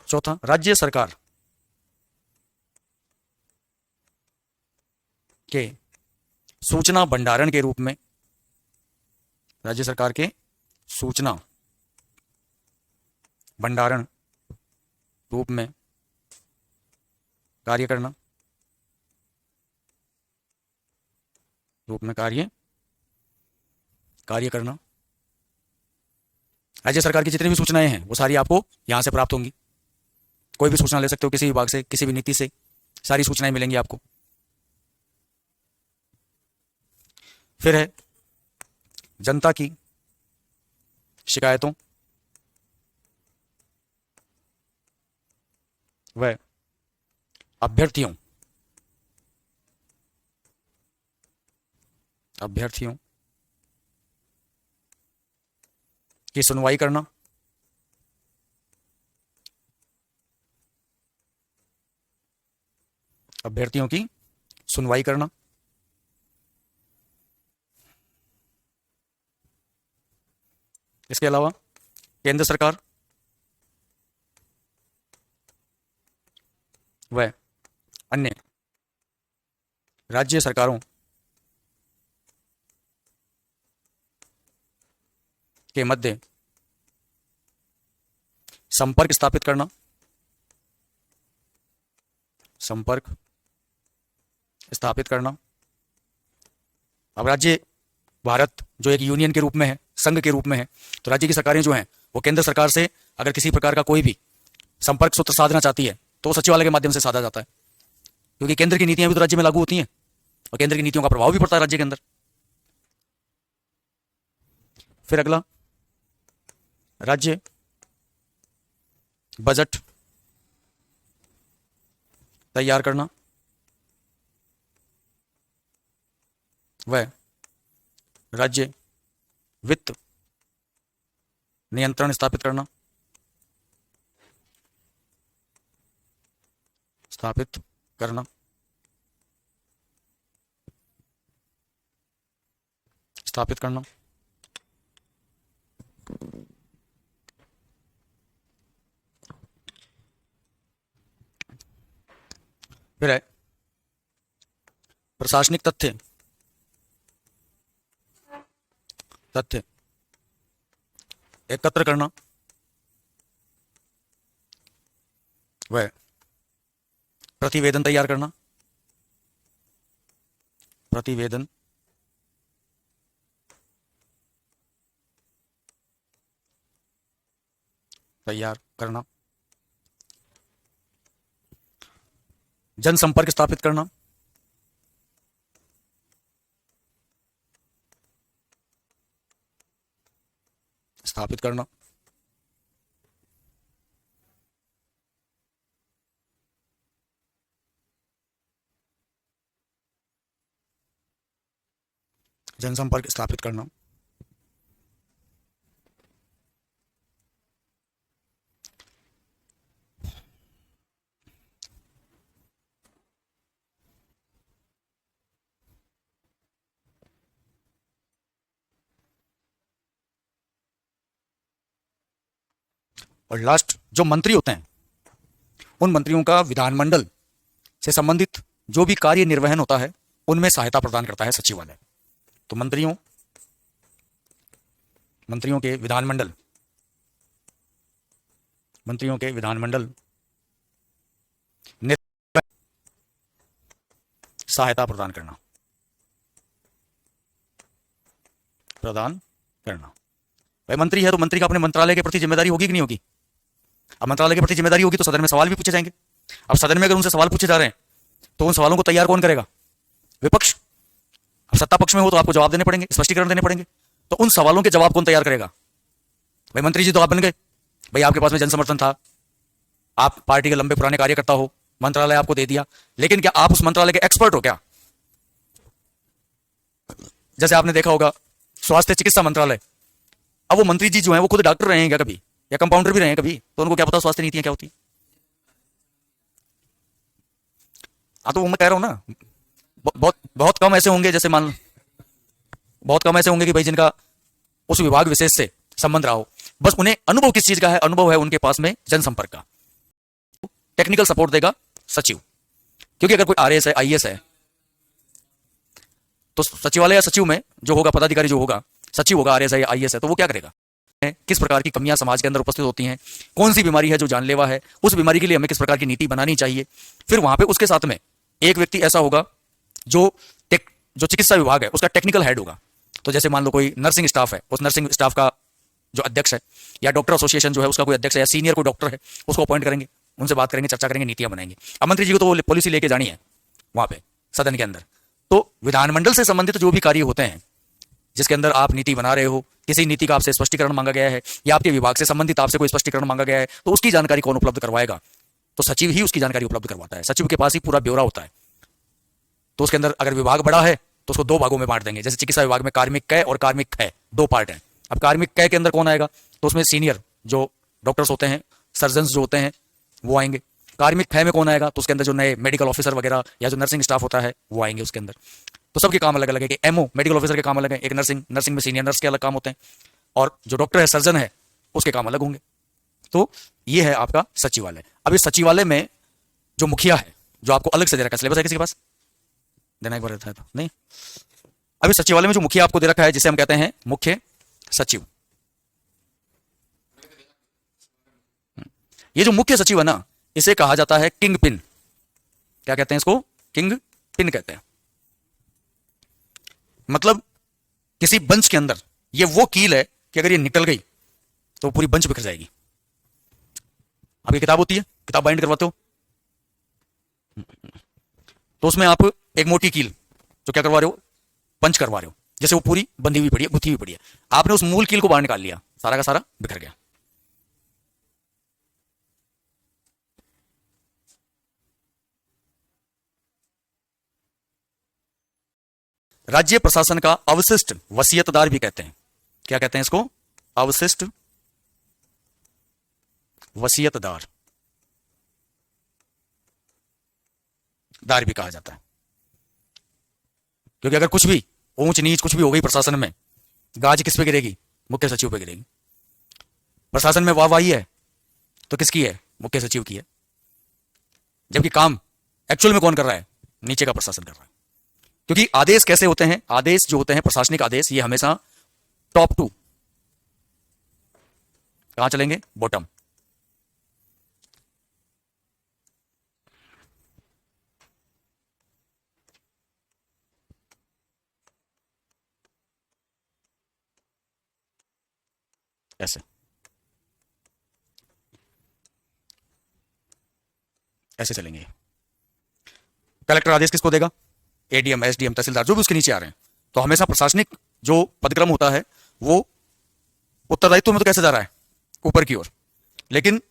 चौथा, राज्य सरकार के सूचना भंडारण के रूप में, राज्य सरकार के सूचना भंडारण रूप में कार्य करना, कार्य करना। राज्य सरकार की जितनी भी सूचनाएं हैं वो सारी आपको यहां से प्राप्त होंगी। कोई भी सूचना ले सकते हो किसी विभाग से, किसी भी नीति से, सारी सूचनाएं मिलेंगी आपको। फिर है जनता की शिकायतों व अभ्यर्थियों की सुनवाई करना, अभ्यर्थियों की सुनवाई करना। इसके अलावा केंद्र सरकार व अन्य राज्य सरकारों के मध्य संपर्क स्थापित करना, अब राज्य भारत जो एक यूनियन के रूप में है, संघ के रूप में है, तो राज्य की सरकारें जो हैं वो केंद्र सरकार से अगर किसी प्रकार का कोई भी संपर्क सूत्र साधना चाहती है तो सचिवालय के माध्यम से साधा जाता है, क्योंकि केंद्र की नीतियां भी तो राज्य में लागू होती हैं और केंद्र की नीतियों का प्रभाव भी पड़ता है राज्य के अंदर। फिर अगला, राज्य बजट तैयार करना व राज्य वित्त नियंत्रण स्थापित करना, फिर है प्रशासनिक तथ्य एकत्र करना व प्रतिवेदन तैयार करना, जनसंपर्क स्थापित करना, जनसंपर्क स्थापित करना। और लास्ट, जो मंत्री होते हैं उन मंत्रियों का विधानमंडल से संबंधित जो भी कार्य निर्वहन होता है उनमें सहायता प्रदान करता है सचिवालय। तो मंत्रियों के विधानमंडल सहायता प्रदान करना। भाई मंत्री है तो मंत्री का अपने मंत्रालय के प्रति जिम्मेदारी होगी कि नहीं होगी? अब मंत्रालय के प्रति जिम्मेदारी होगी तो सदन में सवाल भी पूछे जाएंगे। अब सदन में अगर उनसे सवाल पूछे जा रहे हैं तो उन सवालों को तैयार कौन करेगा? विपक्ष। अब सत्ता पक्ष में हो तो आपको जवाब देने पड़ेंगे, स्पष्टीकरण देने पड़ेंगे, तो उन सवालों के जवाब कौन तैयार करेगा? भाई मंत्री जी तो आप बन गए, भाई आपके पास में जनसमर्थन था, आप पार्टी के लंबे पुराने कार्यकर्ता हो, मंत्रालय आपको दे दिया, लेकिन क्या आप उस मंत्रालय के एक्सपर्ट हो क्या? जैसे आपने देखा होगा स्वास्थ्य चिकित्सा मंत्रालय, अब वो मंत्री जी जो हैं वो खुद डॉक्टर रहे हैं क्या कभी, या कंपाउंडर भी रहे हैं कभी? तो उनको क्या पता स्वास्थ्य नीतियां क्या होती? हाँ तो वो मैं कह रहा हूं ना, बहुत कम ऐसे होंगे, जैसे मान बहुत कम ऐसे होंगे कि भाई जिनका उस विभाग विशेष से संबंध रहा हो, बस उन्हें अनुभव किस चीज का है, अनुभव है उनके पास में जनसंपर्क का, टेक्निकल सपोर्ट देगा सचिव। क्योंकि अगर कोई आरएएस है, आईएएस है, तो सचिवालय या सचिव में जो होगा पदाधिकारी, जो होगा सचिव होगा, आरएएस है या आईएएस है, तो वो क्या करेगा, किस प्रकार की कमियां समाज के अंदर उपस्थित होती हैं, कौन सी बीमारी है जो जानलेवा है, उस बीमारी के लिए हमें किस प्रकार की नीति बनानी चाहिए। फिर वहां पे उसके साथ में एक व्यक्ति ऐसा होगा जो चिकित्सा विभाग है उसका टेक्निकल हेड होगा। तो जैसे मान लो कोई नर्सिंग स्टाफ है, उस नर्सिंग स्टाफ का जो अध्यक्ष है, या डॉक्टर एसोसिएशन जो है उसका कोई अध्यक्ष है, या सीनियर कोई डॉक्टर है, उसको अपॉइंट करेंगे, उनसे बात करेंगे, चर्चा करेंगे, नीतियां बनाएंगे। अब मंत्री जी को तो वो पॉलिसी लेके जानी है वहां पे सदन के अंदर। तो विधानमंडल से संबंधित जो भी कार्य होते हैं जिसके अंदर आप नीति बना रहे हो, किसी नीति का आपसे स्पष्टीकरण मांगा गया है, या आपके विभाग से संबंधित आपसे कोई स्पष्टीकरण मांगा गया है, तो उसकी जानकारी कौन उपलब्ध करवाएगा, तो सचिव ही उसकी जानकारी उपलब्ध करवाता है। सचिव के पास ही पूरा ब्यौरा होता है। तो उसके अंदर अगर विभाग बड़ा है तो उसको दो भागों में बांट देंगे। जैसे चिकित्सा विभाग में कार्मिक क और कार्मिक ख, दो पार्ट हैं। अब कार्मिक क के अंदर कौन आएगा, तो उसमें सीनियर जो डॉक्टर्स होते हैं, सर्जन्स जो होते हैं, वो आएंगे। कार्मिक ख में कौन आएगा, तो उसके अंदर जो नए मेडिकल ऑफिसर वगैरह या जो नर्सिंग स्टाफ होता है वो आएंगे उसके अंदर। तो सबके काम अलग अलग है कि एमओ मेडिकल ऑफिसर के काम अलग है, एक नर्सिंग में सीनियर नर्स के अलग काम होते हैं, और जो डॉक्टर है, सर्जन है, उसके काम अलग होंगे। तो ये है आपका सचिवालय। अब इस सचिवालय में जो मुखिया है, जो आपको अलग से दे रखा है, सिलेबस है किसी के पास, देना एक बार रहता है तो नहीं। अभी सचिवालय में जो मुखिया आपको दे रखा है, जिसे हम कहते हैं मुख्य सचिव, ये जो मुख्य सचिव है ना, इसे कहा जाता है किंग पिन। क्या कहते हैं इसको, किंग पिन कहते हैं। मतलब किसी बंच के अंदर ये वो कील है कि अगर ये निकल गई तो पूरी बंच बिखर जाएगी। अब ये किताब होती है, किताब बाइंड करवाते हो, तो उसमें आप एक मोटी कील जो क्या करवा रहे हो, पंच करवा रहे हो, जैसे वो पूरी बंधी हुई पड़ी है, गुथी हुई पड़ी है। आपने उस मूल कील को बाहर निकाल लिया, सारा का सारा बिखर गया। राज्य प्रशासन का अवशिष्ट वसीयतदार भी कहते हैं। क्या कहते हैं इसको, अवशिष्ट वसीयतदार भी कहा जाता है। क्योंकि अगर कुछ भी ऊंच नीच कुछ भी हो गई प्रशासन में, गाज किस पे गिरेगी, मुख्य सचिव पे गिरेगी। प्रशासन में वाहवाही है तो किसकी है, मुख्य सचिव की है। जबकि काम एक्चुअल में कौन कर रहा है, नीचे का प्रशासन कर रहा है। क्योंकि आदेश कैसे होते हैं, आदेश जो होते हैं प्रशासनिक आदेश, ये हमेशा टॉप टू कहां चलेंगे, बॉटम। ऐसे ऐसे चलेंगे। कलेक्टर आदेश किसको देगा, एडीएम, एसडीएम, तहसीलदार, जो भी उसके नीचे आ रहे हैं। तो हमेशा प्रशासनिक जो पदक्रम होता है वो उत्तरदायित्व में तो कैसे जा रहा है, ऊपर की ओर, लेकिन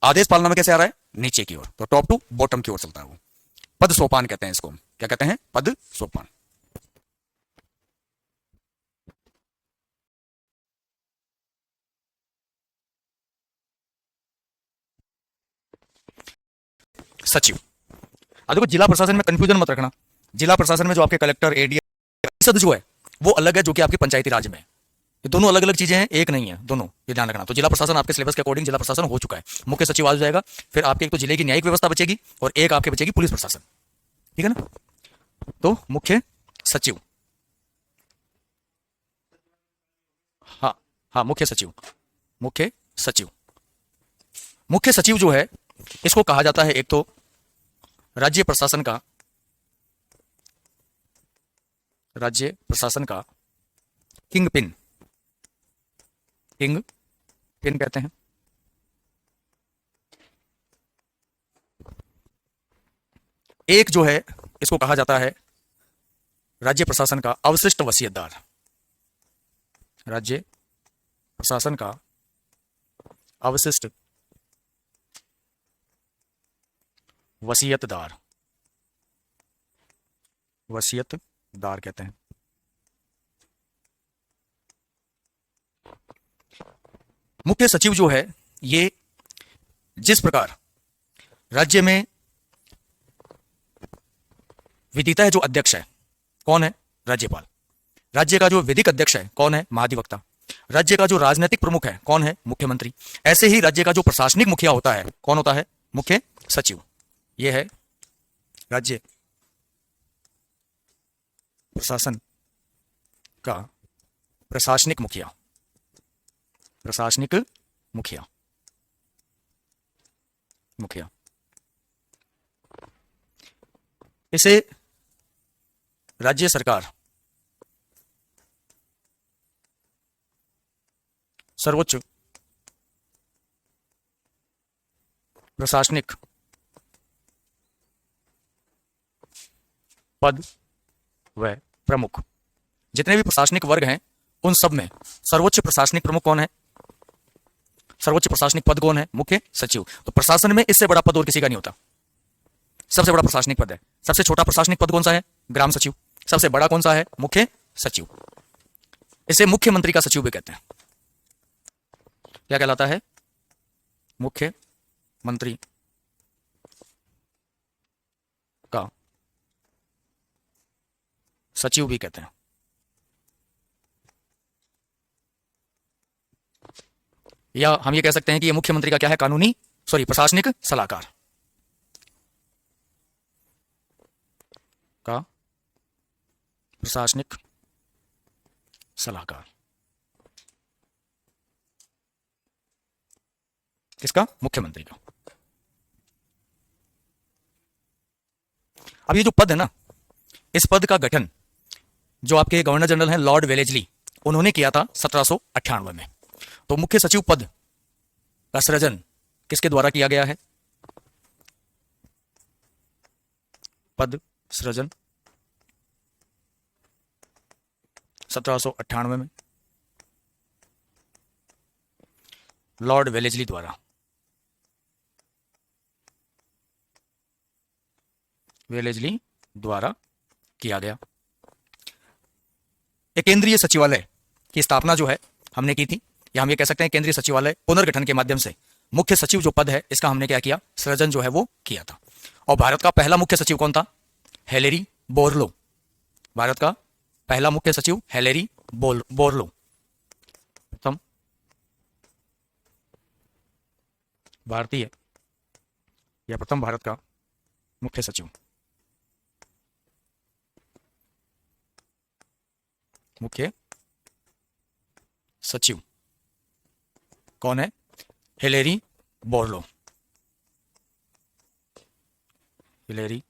आदेश पालना में कैसे आ रहा है, नीचे की ओर। तो टॉप टू बॉटम की ओर चलता है वो। पद सोपान कहते हैं इसको। क्या कहते हैं, पद सोपान। सचिव। अब देखो, जिला प्रशासन में कंफ्यूजन मत रखना। जिला प्रशासन में जो आपके कलेक्टर, एडीएम, परिषद जो है वो अलग है, जो कि आपके पंचायती राज में है। ये दोनों अलग अलग चीजें हैं, एक नहीं है, दोनों, ये ध्यान रखना। तो जिला प्रशासन आपके सिलेबस के अकॉर्डिंग जिला प्रशासन हो चुका है, मुख्य सचिव आ जाएगा। फिर आपके एक तो जिले की न्यायिक व्यवस्था बचेगी और एक आपके बचेगी पुलिस प्रशासन, ठीक है ना। तो मुख्य सचिव, हाँ हाँ, मुख्य सचिव। मुख्य सचिव, मुख्य सचिव जो है इसको कहा जाता है एक तो राज्य प्रशासन का, राज्य प्रशासन का किंग पिन, किंग पिन कहते हैं। एक जो है इसको कहा जाता है राज्य प्रशासन का अवशिष्ट वसीयतदार, राज्य प्रशासन का अवशिष्ट वसीयतदार, वसीयतदार कहते हैं। मुख्य सचिव जो है ये जिस प्रकार राज्य में विदिता है, जो अध्यक्ष है कौन है, राज्यपाल। राज्य का जो विधिक अध्यक्ष है कौन है? महाधिवक्ता। राज्य का जो राजनीतिक प्रमुख है कौन है? मुख्यमंत्री। ऐसे ही राज्य का जो प्रशासनिक मुखिया होता है कौन होता है? मुख्य सचिव। यह है राज्य प्रशासन का प्रशासनिक मुखिया। प्रशासनिक मुखिया, मुखिया। इसे राज्य सरकार सर्वोच्च प्रशासनिक पद व प्रमुख, जितने भी प्रशासनिक वर्ग हैं उन सब में सर्वोच्च प्रशासनिक प्रमुख कौन है? सर्वोच्च प्रशासनिक पद कौन है? मुख्य सचिव। तो प्रशासन में इससे बड़ा पद और किसी का नहीं होता। सबसे बड़ा प्रशासनिक पद है। सबसे छोटा प्रशासनिक पद कौन सा है? ग्राम सचिव। सबसे बड़ा कौन सा है? मुख्य सचिव। इसे मुख्यमंत्री का सचिव भी कहते हैं। क्या कहलाता है? मुख्य मंत्री का सचिव भी कहते हैं। या हम ये कह सकते हैं कि ये मुख्यमंत्री का क्या है? प्रशासनिक सलाहकार का प्रशासनिक सलाहकार। किसका? मुख्यमंत्री का। अब ये जो पद है ना, इस पद का गठन जो आपके गवर्नर जनरल हैं लॉर्ड वेलेस्ली, उन्होंने किया था 1798 में। तो मुख्य सचिव पद का सृजन किसके द्वारा किया गया है? पद सृजन 1798 में लॉर्ड वेलेस्ली द्वारा। वेलेस्ली द्वारा किया गया। एक केंद्रीय सचिवालय की स्थापना जो है हमने की थी, या हम ये कह सकते हैं केंद्रीय सचिवालय पुनर्गठन के माध्यम से मुख्य सचिव जो पद है इसका हमने क्या किया? सृजन जो है वो किया था। और भारत का पहला मुख्य सचिव कौन था? Hillary Borlaug. भारत का पहला मुख्य सचिव हेलेरी बोरलो, प्रथम भारतीय या प्रथम भारत का मुख्य सचिव। मुख्य सचिव कौन है? Hillary Borlaug. हिलेरी,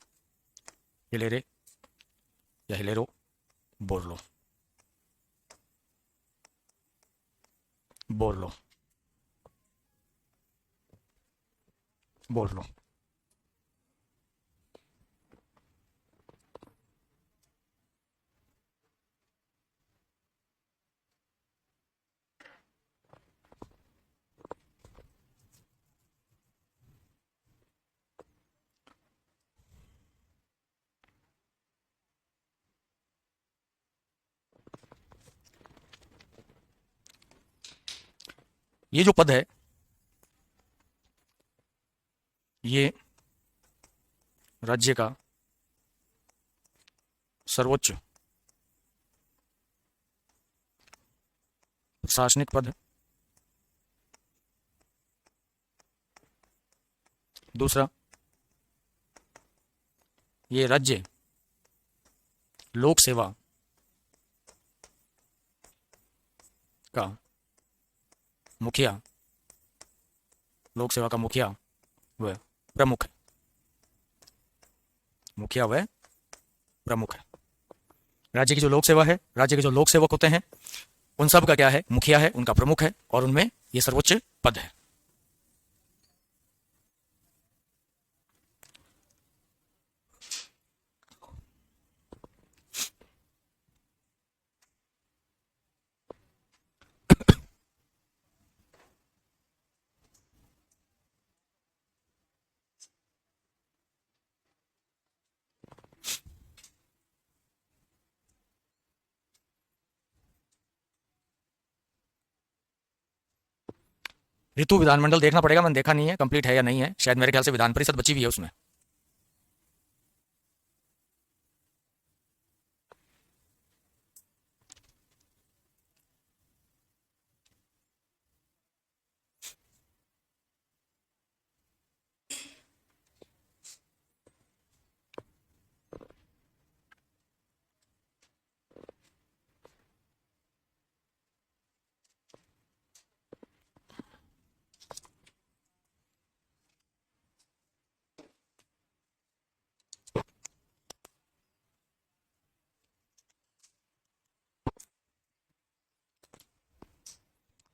हिलेरे या हिलेरो बोरलो, बोरलो, बोरलो। ये जो पद है ये राज्य का सर्वोच्च प्रशासनिक पद है। दूसरा, ये राज्य लोक सेवा का मुखिया, लोक सेवा का मुखिया व प्रमुख है। मुखिया व प्रमुख है। राज्य की जो लोक सेवा है, राज्य के जो लोक सेवक होते हैं उन सब का क्या है? मुखिया है, उनका प्रमुख है, और उनमें ये सर्वोच्च पद है। ऋतु विधानमंडल देखना पड़ेगा, मैंने देखा नहीं है कंप्लीट है या नहीं है, शायद मेरे ख्याल से विधान परिषद बची हुई है उसमें।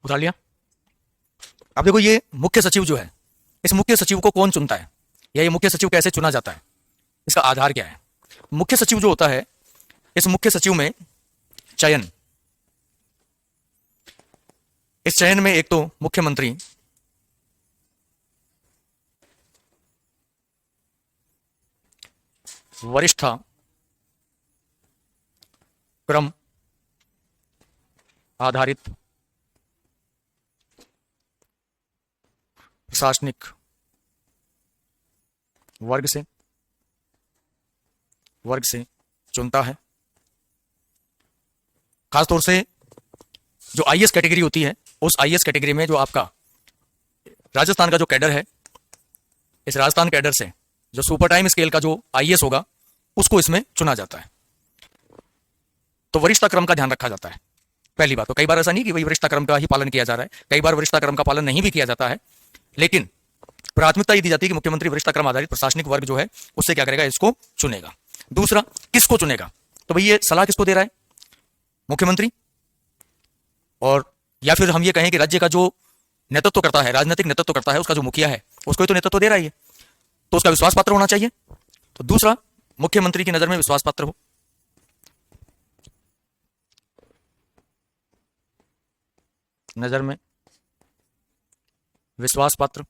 उतार लिया। अब देखो ये मुख्य सचिव जो है, इस मुख्य सचिव को कौन चुनता है, या ये मुख्य सचिव कैसे चुना जाता है, इसका आधार क्या है। मुख्य सचिव जो होता है, इस मुख्य सचिव में चयन, इस चयन में एक तो मुख्यमंत्री, वरिष्ठ क्रम आधारित प्रशासनिक वर्ग से चुनता है। खासतौर से जो आईएएस कैटेगरी होती है, उस आईएएस कैटेगरी में जो आपका राजस्थान का जो कैडर है, इस राजस्थान कैडर से जो सुपर टाइम स्केल का जो आईएएस होगा, उसको इसमें चुना जाता है। तो वरिष्ठता क्रम का ध्यान रखा जाता है। पहली बात तो कई बार ऐसा नहीं कि भाई वरिष्ठता क्रम का ही पालन किया जा रहा है, कई बार वरिष्ठता क्रम का पालन नहीं भी किया जाता है, लेकिन प्राथमिकता ये दी जाती है कि मुख्यमंत्री वरिष्ठता क्रम आधारित प्रशासनिक वर्ग जो है उससे क्या करेगा, इसको चुनेगा। दूसरा, किसको चुनेगा, तो भाई ये सलाह किसको दे रहा है, मुख्यमंत्री, और या फिर हम ये कहें कि राज्य का जो नेतृत्व करता है, राजनीतिक नेतृत्व करता है, उसका जो मुखिया है उसको ही तो नेतृत्व दे रहा है, तो उसका विश्वास पात्र होना चाहिए। तो दूसरा, मुख्यमंत्री की नजर में विश्वास पात्र हो, नजर में विश्वास पात्र,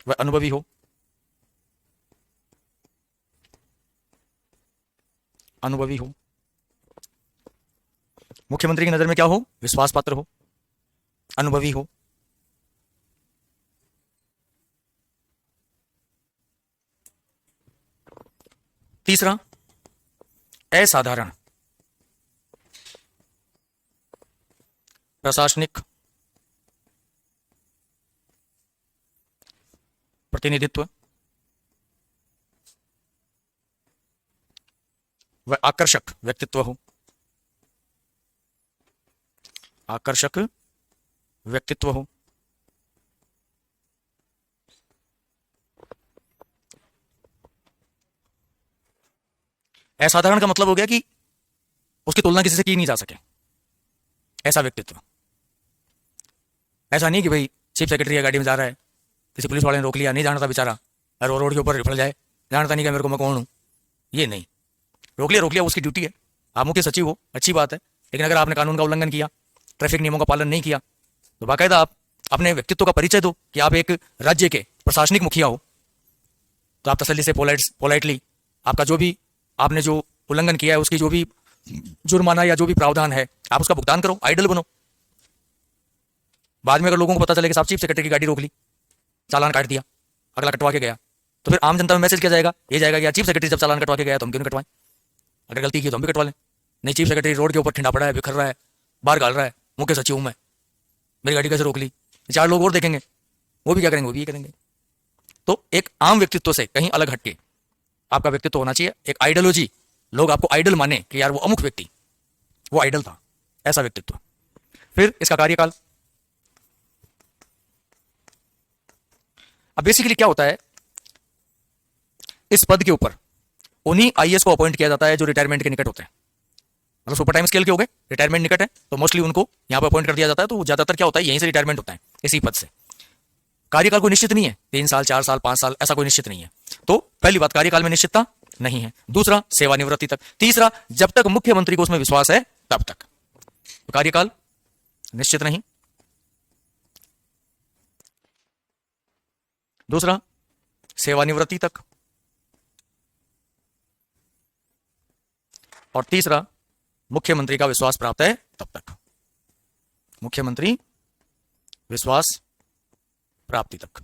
वह अनुभवी हो, मुख्यमंत्री की नजर में क्या हो, विश्वास पात्र हो, अनुभवी हो। तीसरा, असाधारण प्रशासनिक प्रतिनिधित्व व आकर्षक व्यक्तित्व हो, आकर्षक व्यक्तित्व हो। असाधारण का मतलब हो गया कि उसकी तुलना किसी से की नहीं जा सके, ऐसा व्यक्तित्व। ऐसा नहीं कि भाई चीफ सेक्रेटरी की गाड़ी में जा रहा है, किसी पुलिस वाले ने रोक लिया, नहीं जानता बेचारा, और रोड के ऊपर रिफल जाए, जानता नहीं कि मेरे को मैं कौन हूं, ये नहीं। रोक लिया, उसकी ड्यूटी है। आप मुख्य सचिव हो, अच्छी बात है, लेकिन अगर आपने कानून का उल्लंघन किया, ट्रैफिक नियमों का पालन नहीं किया, तो बाकायदा आप अपने व्यक्तित्व का परिचय दो कि आप एक राज्य के प्रशासनिक मुखिया हो। तो आप तसल्ली से पोलाइटली आपका जो भी आपने जो उल्लंघन किया है, उसकी जो भी जुर्माना या जो भी प्रावधान है, आप उसका भुगतान करो, आइडल बनो। बाद में अगर लोगों को पता चले कि साहब चीफ सेक्रेटरी की गाड़ी रोक ली, चालान काट दिया, अगला कटवा के गया, तो फिर आम जनता में मैसेज किया जाएगा, ये जाएगा कि चीफ सेक्रेटरी जब चालान कटवा के गया तो हम क्यों नहीं कटवाएं, अगर गलती की तो हम भी कटवा लें। नहीं, चीफ सेक्रेटरी रोड के ऊपर ठंडा पड़ा है, बिखर रहा है, बाहर गाल रहा है, मुख्य सचिव हूं मैं, मेरी गाड़ी कैसे रोक ली, 4 लोग और देखेंगे, वो भी क्या करेंगे, वो भी ये करेंगे। तो एक आम व्यक्तित्व से कहीं अलग हटके आपका व्यक्तित्व होना चाहिए, एक आइडियोलॉजी, लोग आपको आइडल माने कि यार वो अमुक व्यक्ति, वो आइडल था, ऐसा व्यक्तित्व। फिर इसका कार्यकाल। अब बेसिकली क्या होता है, इस पद के ऊपर उन्हीं आईएएस को अपॉइंट किया जाता है जो रिटायरमेंट के निकट होते हैं। मतलब सुपर टाइम स्केल के हो गए, रिटायरमेंट निकट है, तो मोस्टली उनको यहां पर अपॉइंट कर दिया जाता है। तो ज्यादातर क्या होता है, यहीं से रिटायरमेंट होता है, इसी पद से। कार्यकाल कोई निश्चित नहीं है, 3 साल 4 साल 5 साल, ऐसा कोई निश्चित नहीं है। तो पहली बात, कार्यकाल में निश्चितता नहीं है। दूसरा, सेवानिवृत्ति तक। तीसरा, जब तक मुख्यमंत्री को उसमें विश्वास है तब तक। तो कार्यकाल निश्चित नहीं। दूसरा, सेवानिवृत्ति तक। और तीसरा, मुख्यमंत्री का विश्वास प्राप्त है तब तक, मुख्यमंत्री विश्वास प्राप्ति तक,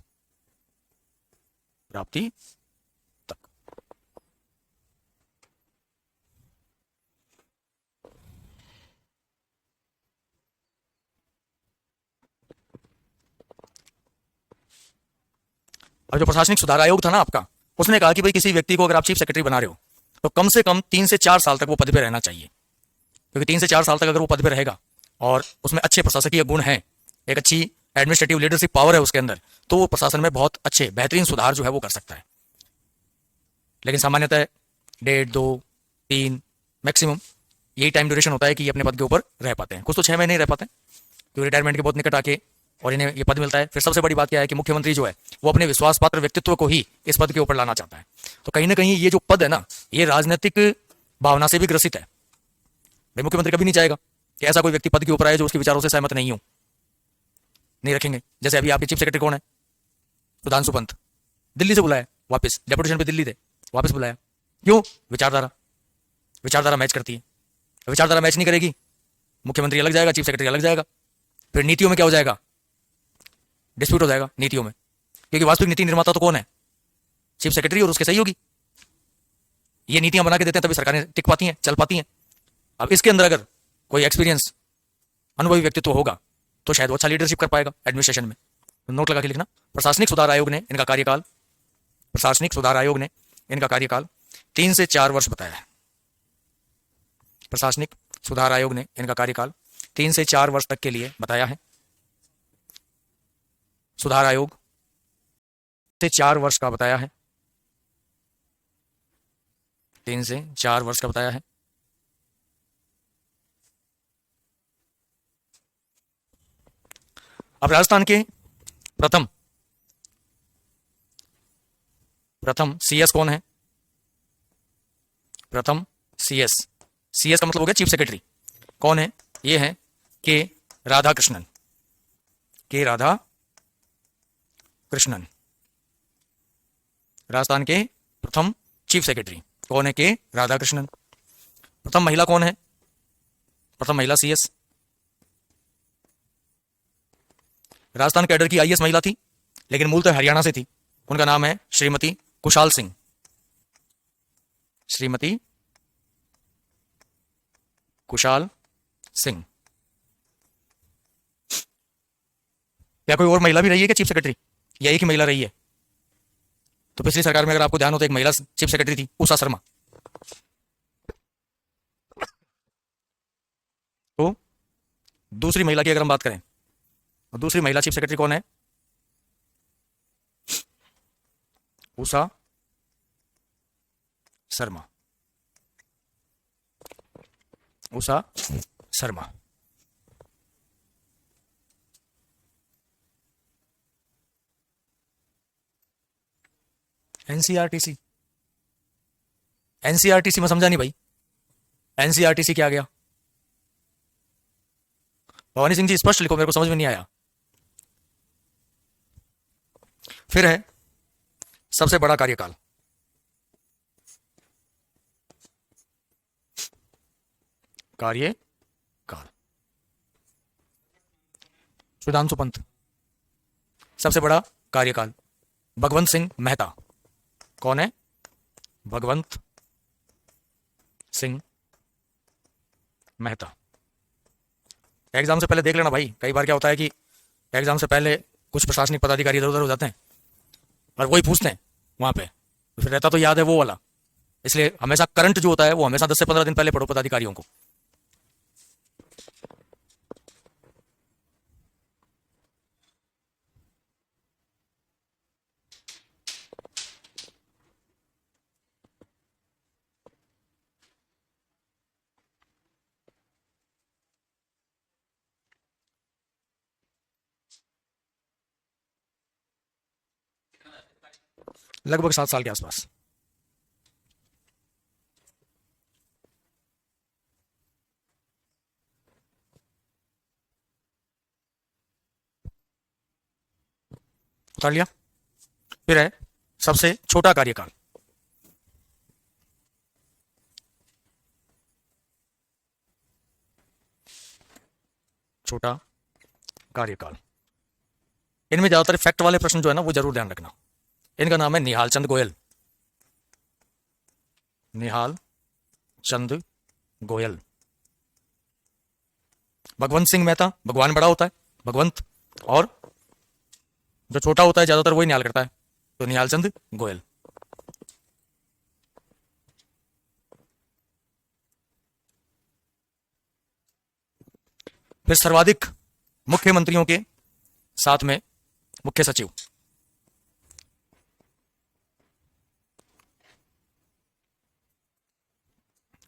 प्राप्ति तक। और जो प्रशासनिक सुधार आयोग था ना आपका, उसने कहा कि भाई किसी व्यक्ति को अगर आप चीफ सेक्रेटरी बना रहे हो तो कम से कम 3 से 4 साल तक वो पद पे रहना चाहिए, क्योंकि 3 से 4 साल तक अगर वो पद पे रहेगा और उसमें अच्छे प्रशासकीय गुण हैं, एक अच्छी एडमिनिस्ट्रेटिव लीडरशिप पावर है उसके अंदर, तो वो प्रशासन में बहुत अच्छे बेहतरीन सुधार जो है वो कर सकता है। लेकिन सामान्यतः 1.5, 2, 3 मैक्सिमम यही टाइम ड्यूरेशन होता है कि ये अपने पद के ऊपर रह पाते हैं। कुछ तो 6 महीने ही रह पाते हैं, क्योंकि रिटायरमेंट के बहुत निकट आके और इन्हें ये पद मिलता है। फिर सबसे बड़ी बात क्या है कि मुख्यमंत्री जो है वो अपने विश्वास पात्र व्यक्तित्व को ही इस पद के ऊपर लाना चाहता है। तो कहीं ना कहीं ये जो पद है ना, ये राजनीतिक भावना से भी ग्रसित है। भाई मुख्यमंत्री कभी नहीं चाहेगा कि ऐसा कोई व्यक्ति पद के ऊपर आए जो उसके विचारों से सहमत नहीं हो, नहीं रखेंगे। जैसे अभी आपके चीफ सेक्रेटरी कौन है? सुधांशु पंत, दिल्ली से बुलाया वापस, डेपुटेशन पे दिल्ली थे, वापस बुलाया। क्यों? विचारधारा, विचारधारा मैच करती है। विचारधारा मैच नहीं करेगी, मुख्यमंत्री अलग जाएगा, चीफ सेक्रेटरी अलग जाएगा। फिर नीतियों में क्या हो जाएगा? डिस्प्यूट हो जाएगा नीतियों में, क्योंकि वास्तविक नीति निर्माता तो कौन है? चीफ सेक्रेटरी और उसके सहयोगी। ये नीतियां बना के देते हैं तभी सरकारें टिक पाती हैं, चल पाती हैं। अब इसके अंदर अगर कोई एक्सपीरियंस अनुभवी व्यक्तित्व होगा तो शायद वो अच्छा लीडरशिप कर पाएगा एडमिनिस्ट्रेशन में। नोट लगा के लिखना। प्रशासनिक सुधार आयोग ने इनका कार्यकाल, प्रशासनिक सुधार आयोग ने इनका कार्यकाल 3 से 4 वर्ष बताया है। प्रशासनिक सुधार आयोग ने इनका कार्यकाल 3 से 4 वर्ष तक के लिए बताया है। सुधार आयोग से 4 वर्ष का बताया है, 3 से 4 वर्ष का बताया है। अब राजस्थान के प्रथम सीएस कौन है? प्रथम सीएस, सीएस का मतलब हो गया चीफ सेक्रेटरी। कौन है? ये है के राधाकृष्णन, के राधाकृष्णन। राजस्थान के प्रथम चीफ सेक्रेटरी कौन है? के राधाकृष्णन। प्रथम महिला कौन है? प्रथम महिला सीएस। राजस्थान कैडर की आईएएस महिला थी, लेकिन मूलतः हरियाणा से थी। उनका नाम है श्रीमती कुशाल सिंह, श्रीमती कुशाल सिंह। क्या कोई और महिला भी रही है क्या चीफ सेक्रेटरी, या एक ही महिला रही है? तो पिछली सरकार में अगर आपको ध्यान हो तो एक महिला चीफ सेक्रेटरी थी, उषा शर्मा। तो दूसरी महिला की अगर हम बात करें, दूसरी महिला चीफ सेक्रेटरी कौन है? उषा शर्मा, उषा शर्मा। एनसीआरटीसी, एनसीआरटीसी में समझा नहीं भाई, एनसीआरटीसी क्या गया? भवानी सिंह जी स्पष्ट लिखो, मेरे को समझ में नहीं आया। फिर है सबसे बड़ा कार्यकाल, कार्यकाल सुधांशु पंत। सबसे बड़ा कार्यकाल भगवंत सिंह मेहता। कौन है? भगवंत सिंह मेहता। एग्जाम से पहले देख लेना भाई, कई बार क्या होता है कि एग्जाम से पहले कुछ प्रशासनिक पदाधिकारी इधर उधर हो जाते हैं और वही पूछते हैं वहां पे, तो फिर रहता तो याद है वो वाला। इसलिए हमेशा करंट जो होता है वो हमेशा 10 से 15 दिन पहले पढ़ो पदाधिकारियों को। लगभग 7 साल के आसपास। उतार लिया। फिर है सबसे छोटा कार्यकाल, छोटा कार्यकाल। इनमें ज्यादातर फैक्ट वाले प्रश्न जो है ना वो जरूर ध्यान रखना। इनका नाम है निहाल चंद गोयल, निहाल चंद गोयल। भगवंत सिंह मेहता, भगवान बड़ा होता है भगवंत, और जो छोटा होता है ज्यादातर वही निहाल करता है, तो निहाल चंद गोयल। फिर सर्वाधिक मुख्यमंत्रियों के साथ में मुख्य सचिव,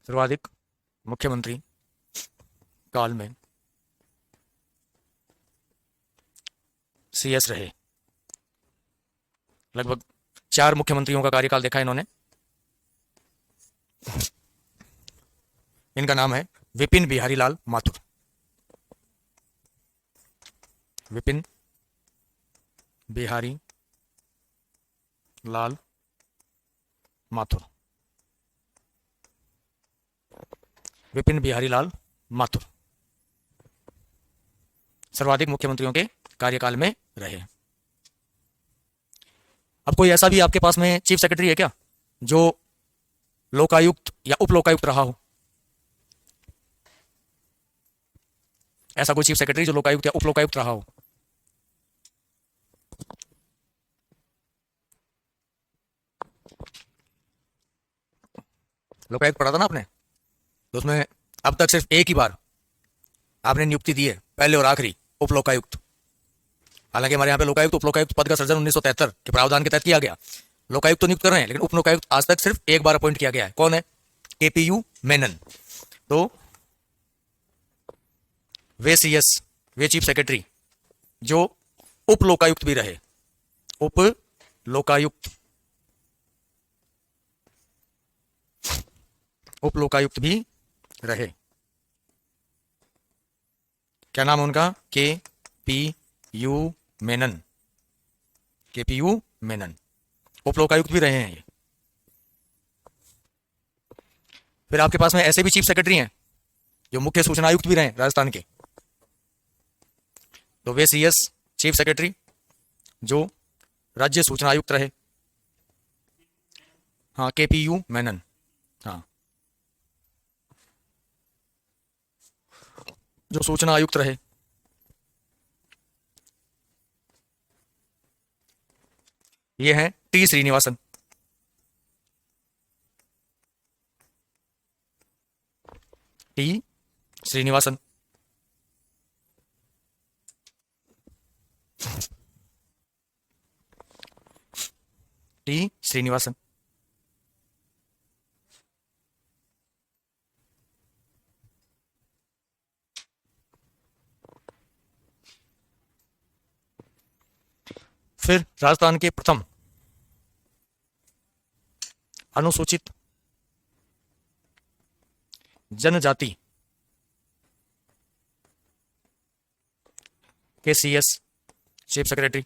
सर्वाधिक मुख्यमंत्री काल में CS रहे। लगभग 4 मुख्यमंत्रियों का कार्यकाल देखा इन्होंने। इनका नाम है विपिन बिहारी लाल माथुर। विपिन बिहारी लाल माथुर। विपिन बिहारी लाल माथुर सर्वाधिक मुख्यमंत्रियों के कार्यकाल में रहे। अब कोई ऐसा भी आपके पास में चीफ सेक्रेटरी है क्या जो लोकायुक्त या उप लोकायुक्त रहा हो? ऐसा कोई चीफ सेक्रेटरी जो लोकायुक्त या उप लोकायुक्त रहा हो? लोकायुक्त पढ़ा था ना आपने, तो उसमें अब तक सिर्फ एक ही बार आपने नियुक्ति दी है, पहले और आखिरी, उप लोकायुक्त। हालांकि हमारे यहाँ पे लोकायुक्त उप लोकायुक्त पद का सृजन 1973 के प्रावधान के तहत किया गया। लोकायुक्त तो नियुक्त कर रहे हैं, लेकिन उप लोकायुक्त आज तक सिर्फ एक बार अपॉइंट किया गया है। कौन है? KPU मेनन। तो वे CS, वे चीफ सेक्रेटरी जो उप लोकायुक्त भी रहे। उप लोकायुक्त, उप लोकायुक्त भी रहे। क्या नाम है उनका? KPU मेनन। KPU मेनन उप लोकायुक्त भी रहे हैं ये। फिर आपके पास में ऐसे भी चीफ सेक्रेटरी हैं जो मुख्य सूचना आयुक्त भी रहे राजस्थान के। तो वे CS चीफ सेक्रेटरी जो राज्य सूचना आयुक्त रहे। हाँ, KPU मेनन। हाँ, जो सूचना आयुक्त रहे। ये हैं T Srinivasan. T Srinivasan. T Srinivasan. फिर राजस्थान के प्रथम अनुसूचित जनजाति के CS चीफ सेक्रेटरी,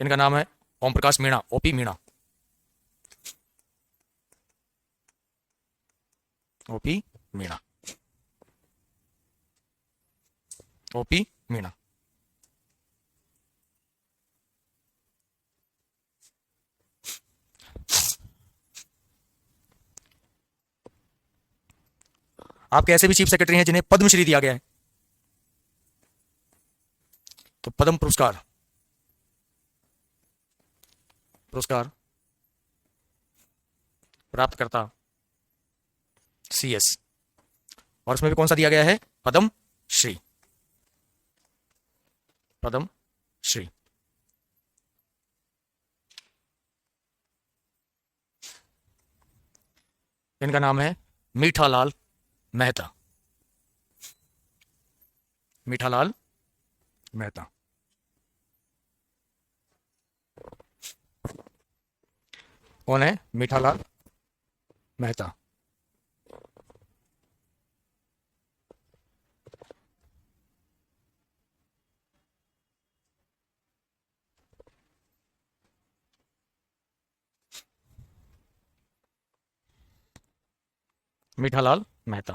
इनका नाम है Om Prakash Meena, OP Meena. OP Meena. OP Meena. आपके ऐसे भी चीफ सेक्रेटरी हैं जिन्हें पद्मश्री दिया गया है। तो पद्म पुरस्कार, पुरस्कार प्राप्त करता CS, और उसमें भी कौन सा दिया गया है? पद्म श्री। पद्म श्री। इनका नाम है मीठालाल मेहता। मीठालाल मेहता। कौन है? मीठालाल मेहता। मीठालाल मेहता।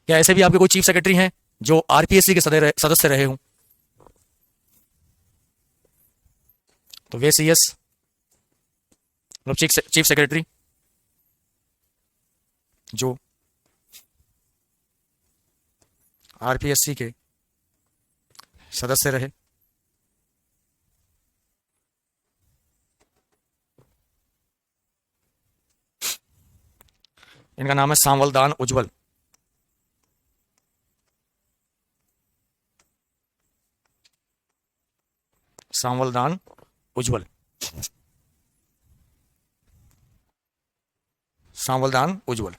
क्या ऐसे भी आपके कोई चीफ सेक्रेटरी हैं जो RPSC के सदस्य रहे हों? तो वे CS मतलब चीफ सेक्रेटरी जो RPSC के सदस्य रहे। इनका नाम है सांवलदान उज्जवल। सांवलदान उज्जवल। सांवलदान उज्जवल।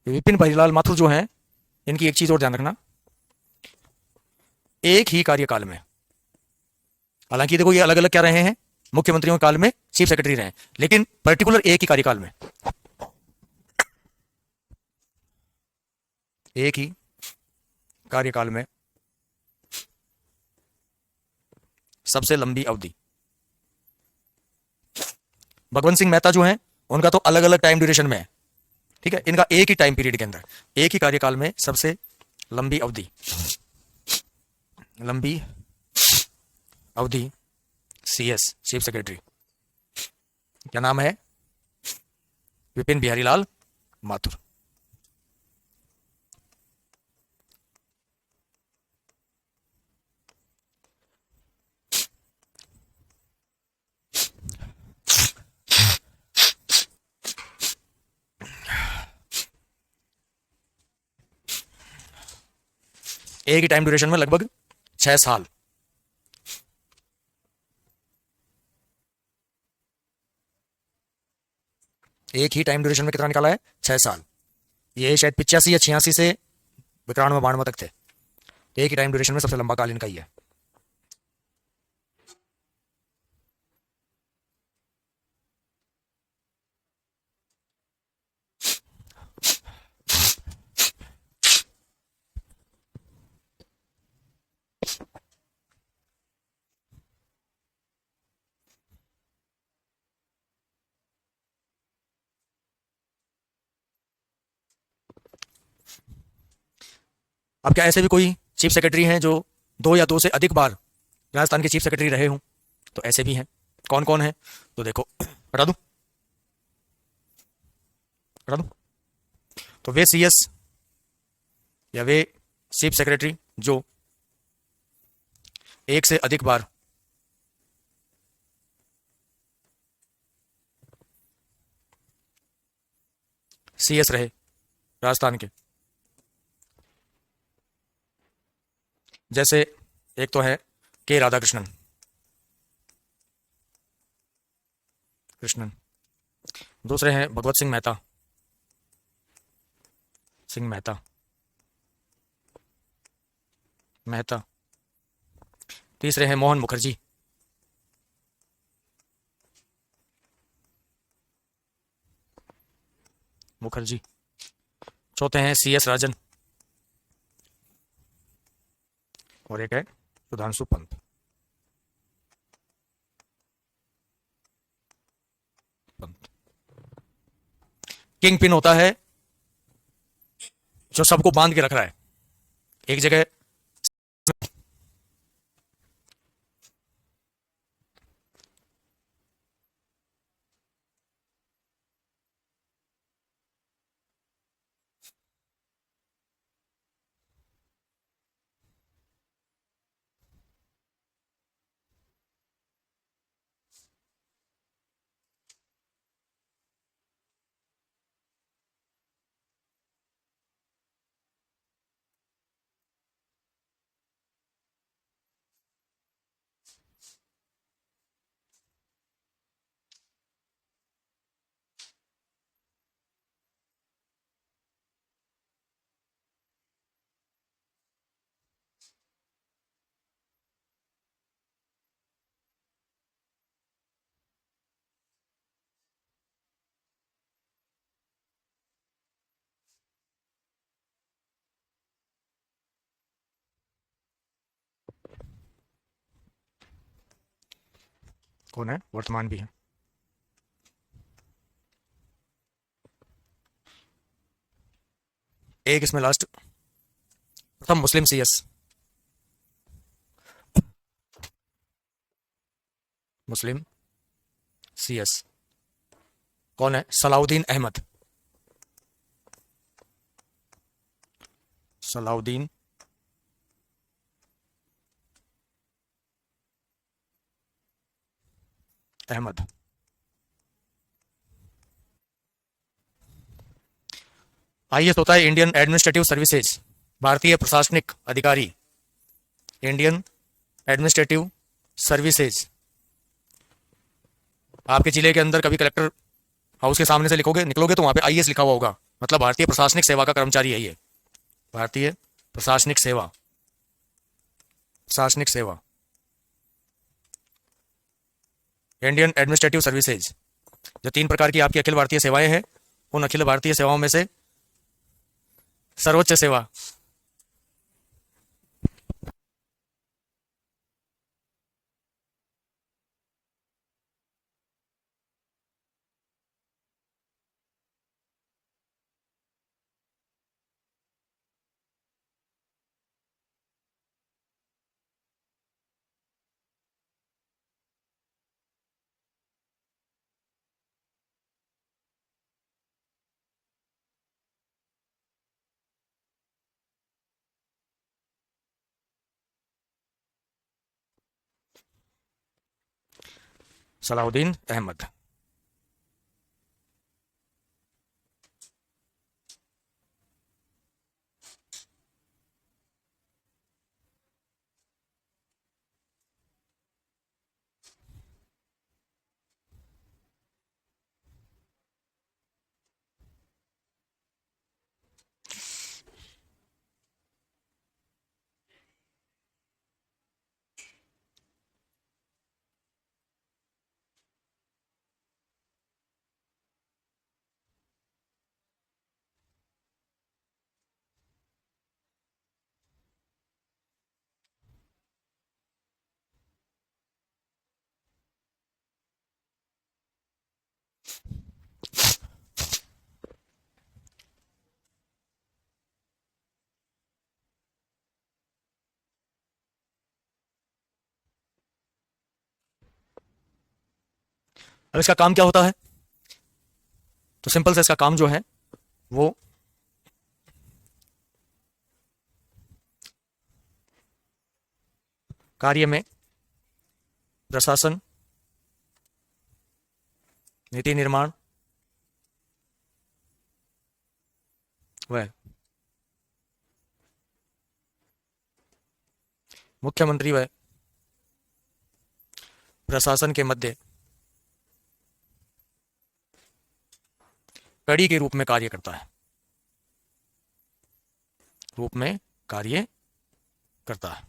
विपिन भाईलाल माथुर जो हैं, इनकी एक चीज और ध्यान रखना, एक ही कार्यकाल में, हालांकि देखो ये अलग अलग क्या रहे हैं, मुख्यमंत्रियों के काल में चीफ सेक्रेटरी रहे, लेकिन पर्टिकुलर एक ही कार्यकाल में, एक ही कार्यकाल में सबसे लंबी अवधि। भगवंत सिंह मेहता जो हैं, उनका तो अलग अलग टाइम ड्यूरेशन में है, ठीक है, इनका एक ही टाइम पीरियड के अंदर एक ही कार्यकाल में सबसे लंबी अवधि, लंबी अवधि सीएस चीफ सेक्रेटरी, क्या नाम है? विपिन बिहारी लाल माथुर। एक ही टाइम ड्यूरेशन में लगभग 6 साल। एक ही टाइम ड्यूरेशन में कितना निकाला है? 6 साल। ये शायद 85 या 86 से 91-92 तक थे। एक ही टाइम ड्यूरेशन में सबसे लंबा काल इनका ही है। अब क्या ऐसे भी कोई चीफ सेक्रेटरी हैं जो 2 या 2 से अधिक बार राजस्थान के चीफ सेक्रेटरी रहे हों? तो ऐसे भी हैं। कौन कौन है? तो देखो, बता दूं, तो वे सीएस या वे चीफ सेक्रेटरी जो एक से अधिक बार सीएस रहे राजस्थान के, जैसे एक तो है के राधाकृष्णन, दूसरे हैं भगवत सिंह मेहता, तीसरे हैं मोहन मुखर्जी, चौथे हैं सीएस राजन, और एक है सुधांशु पंत। किंग पिन होता है जो सबको बांध के रख रहा है एक जगह। कौन है? वर्तमान भी है। एक इसमें लास्ट, प्रथम मुस्लिम सीएस, कौन है? सलाउद्दीन अहमद। आईएएस होता है इंडियन एडमिनिस्ट्रेटिव सर्विसेज, भारतीय प्रशासनिक अधिकारी, इंडियन एडमिनिस्ट्रेटिव सर्विसेज। आपके जिले के अंदर कभी कलेक्टर हाउस के सामने से निकलोगे तो वहां पे आईएएस लिखा हुआ होगा, मतलब भारतीय प्रशासनिक सेवा का कर्मचारी है ये। भारतीय प्रशासनिक सेवा, प्रशासनिक सेवा, इंडियन एडमिनिस्ट्रेटिव सर्विसेज। जो 3 प्रकार की आपकी अखिल भारतीय सेवाएं हैं, उन अखिल भारतीय सेवाओं में से सर्वोच्च सेवा सलाउद्दीन अहमद। अब इसका काम क्या होता है? तो सिंपल से इसका काम जो है वो कार्य में प्रशासन, नीति निर्माण व मुख्यमंत्री व प्रशासन के मध्य कड़ी के रूप में कार्य करता है, रूप में कार्य करता है,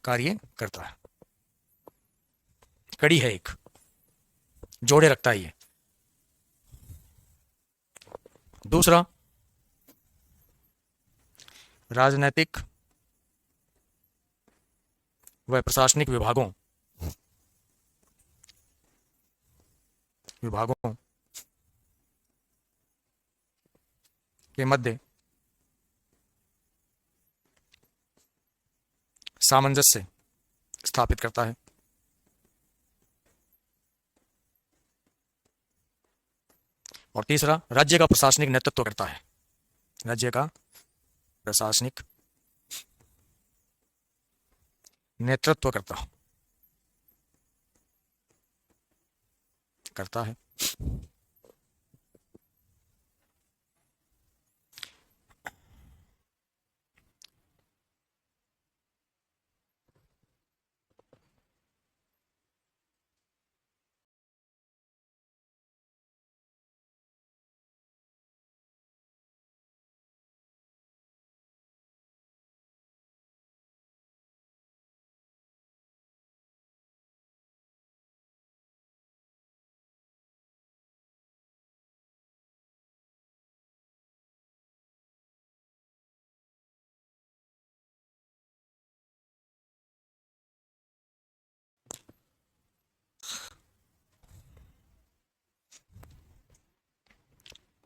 कार्य करता है। कड़ी है एक, जोड़े रखता है ये। दूसरा, राजनैतिक व प्रशासनिक विभागों के मध्य सामंजस्य स्थापित करता है। और तीसरा, राज्य का प्रशासनिक नेतृत्व करता है। राज्य का प्रशासनिक नेतृत्व करता है।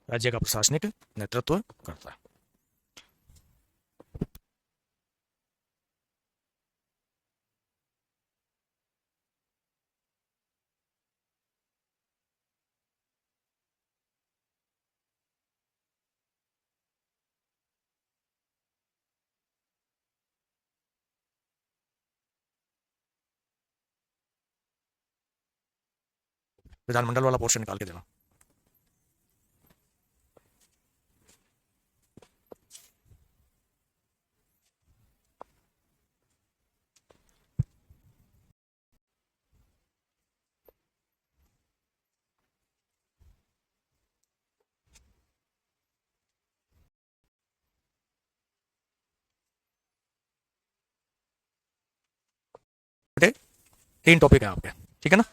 राज्य का प्रशासनिक नेतृत्व करता है। विधानमंडल वाला पोर्शन निकाल के देना। बेटे 3 टॉपिक है आपके, ठीक है ना।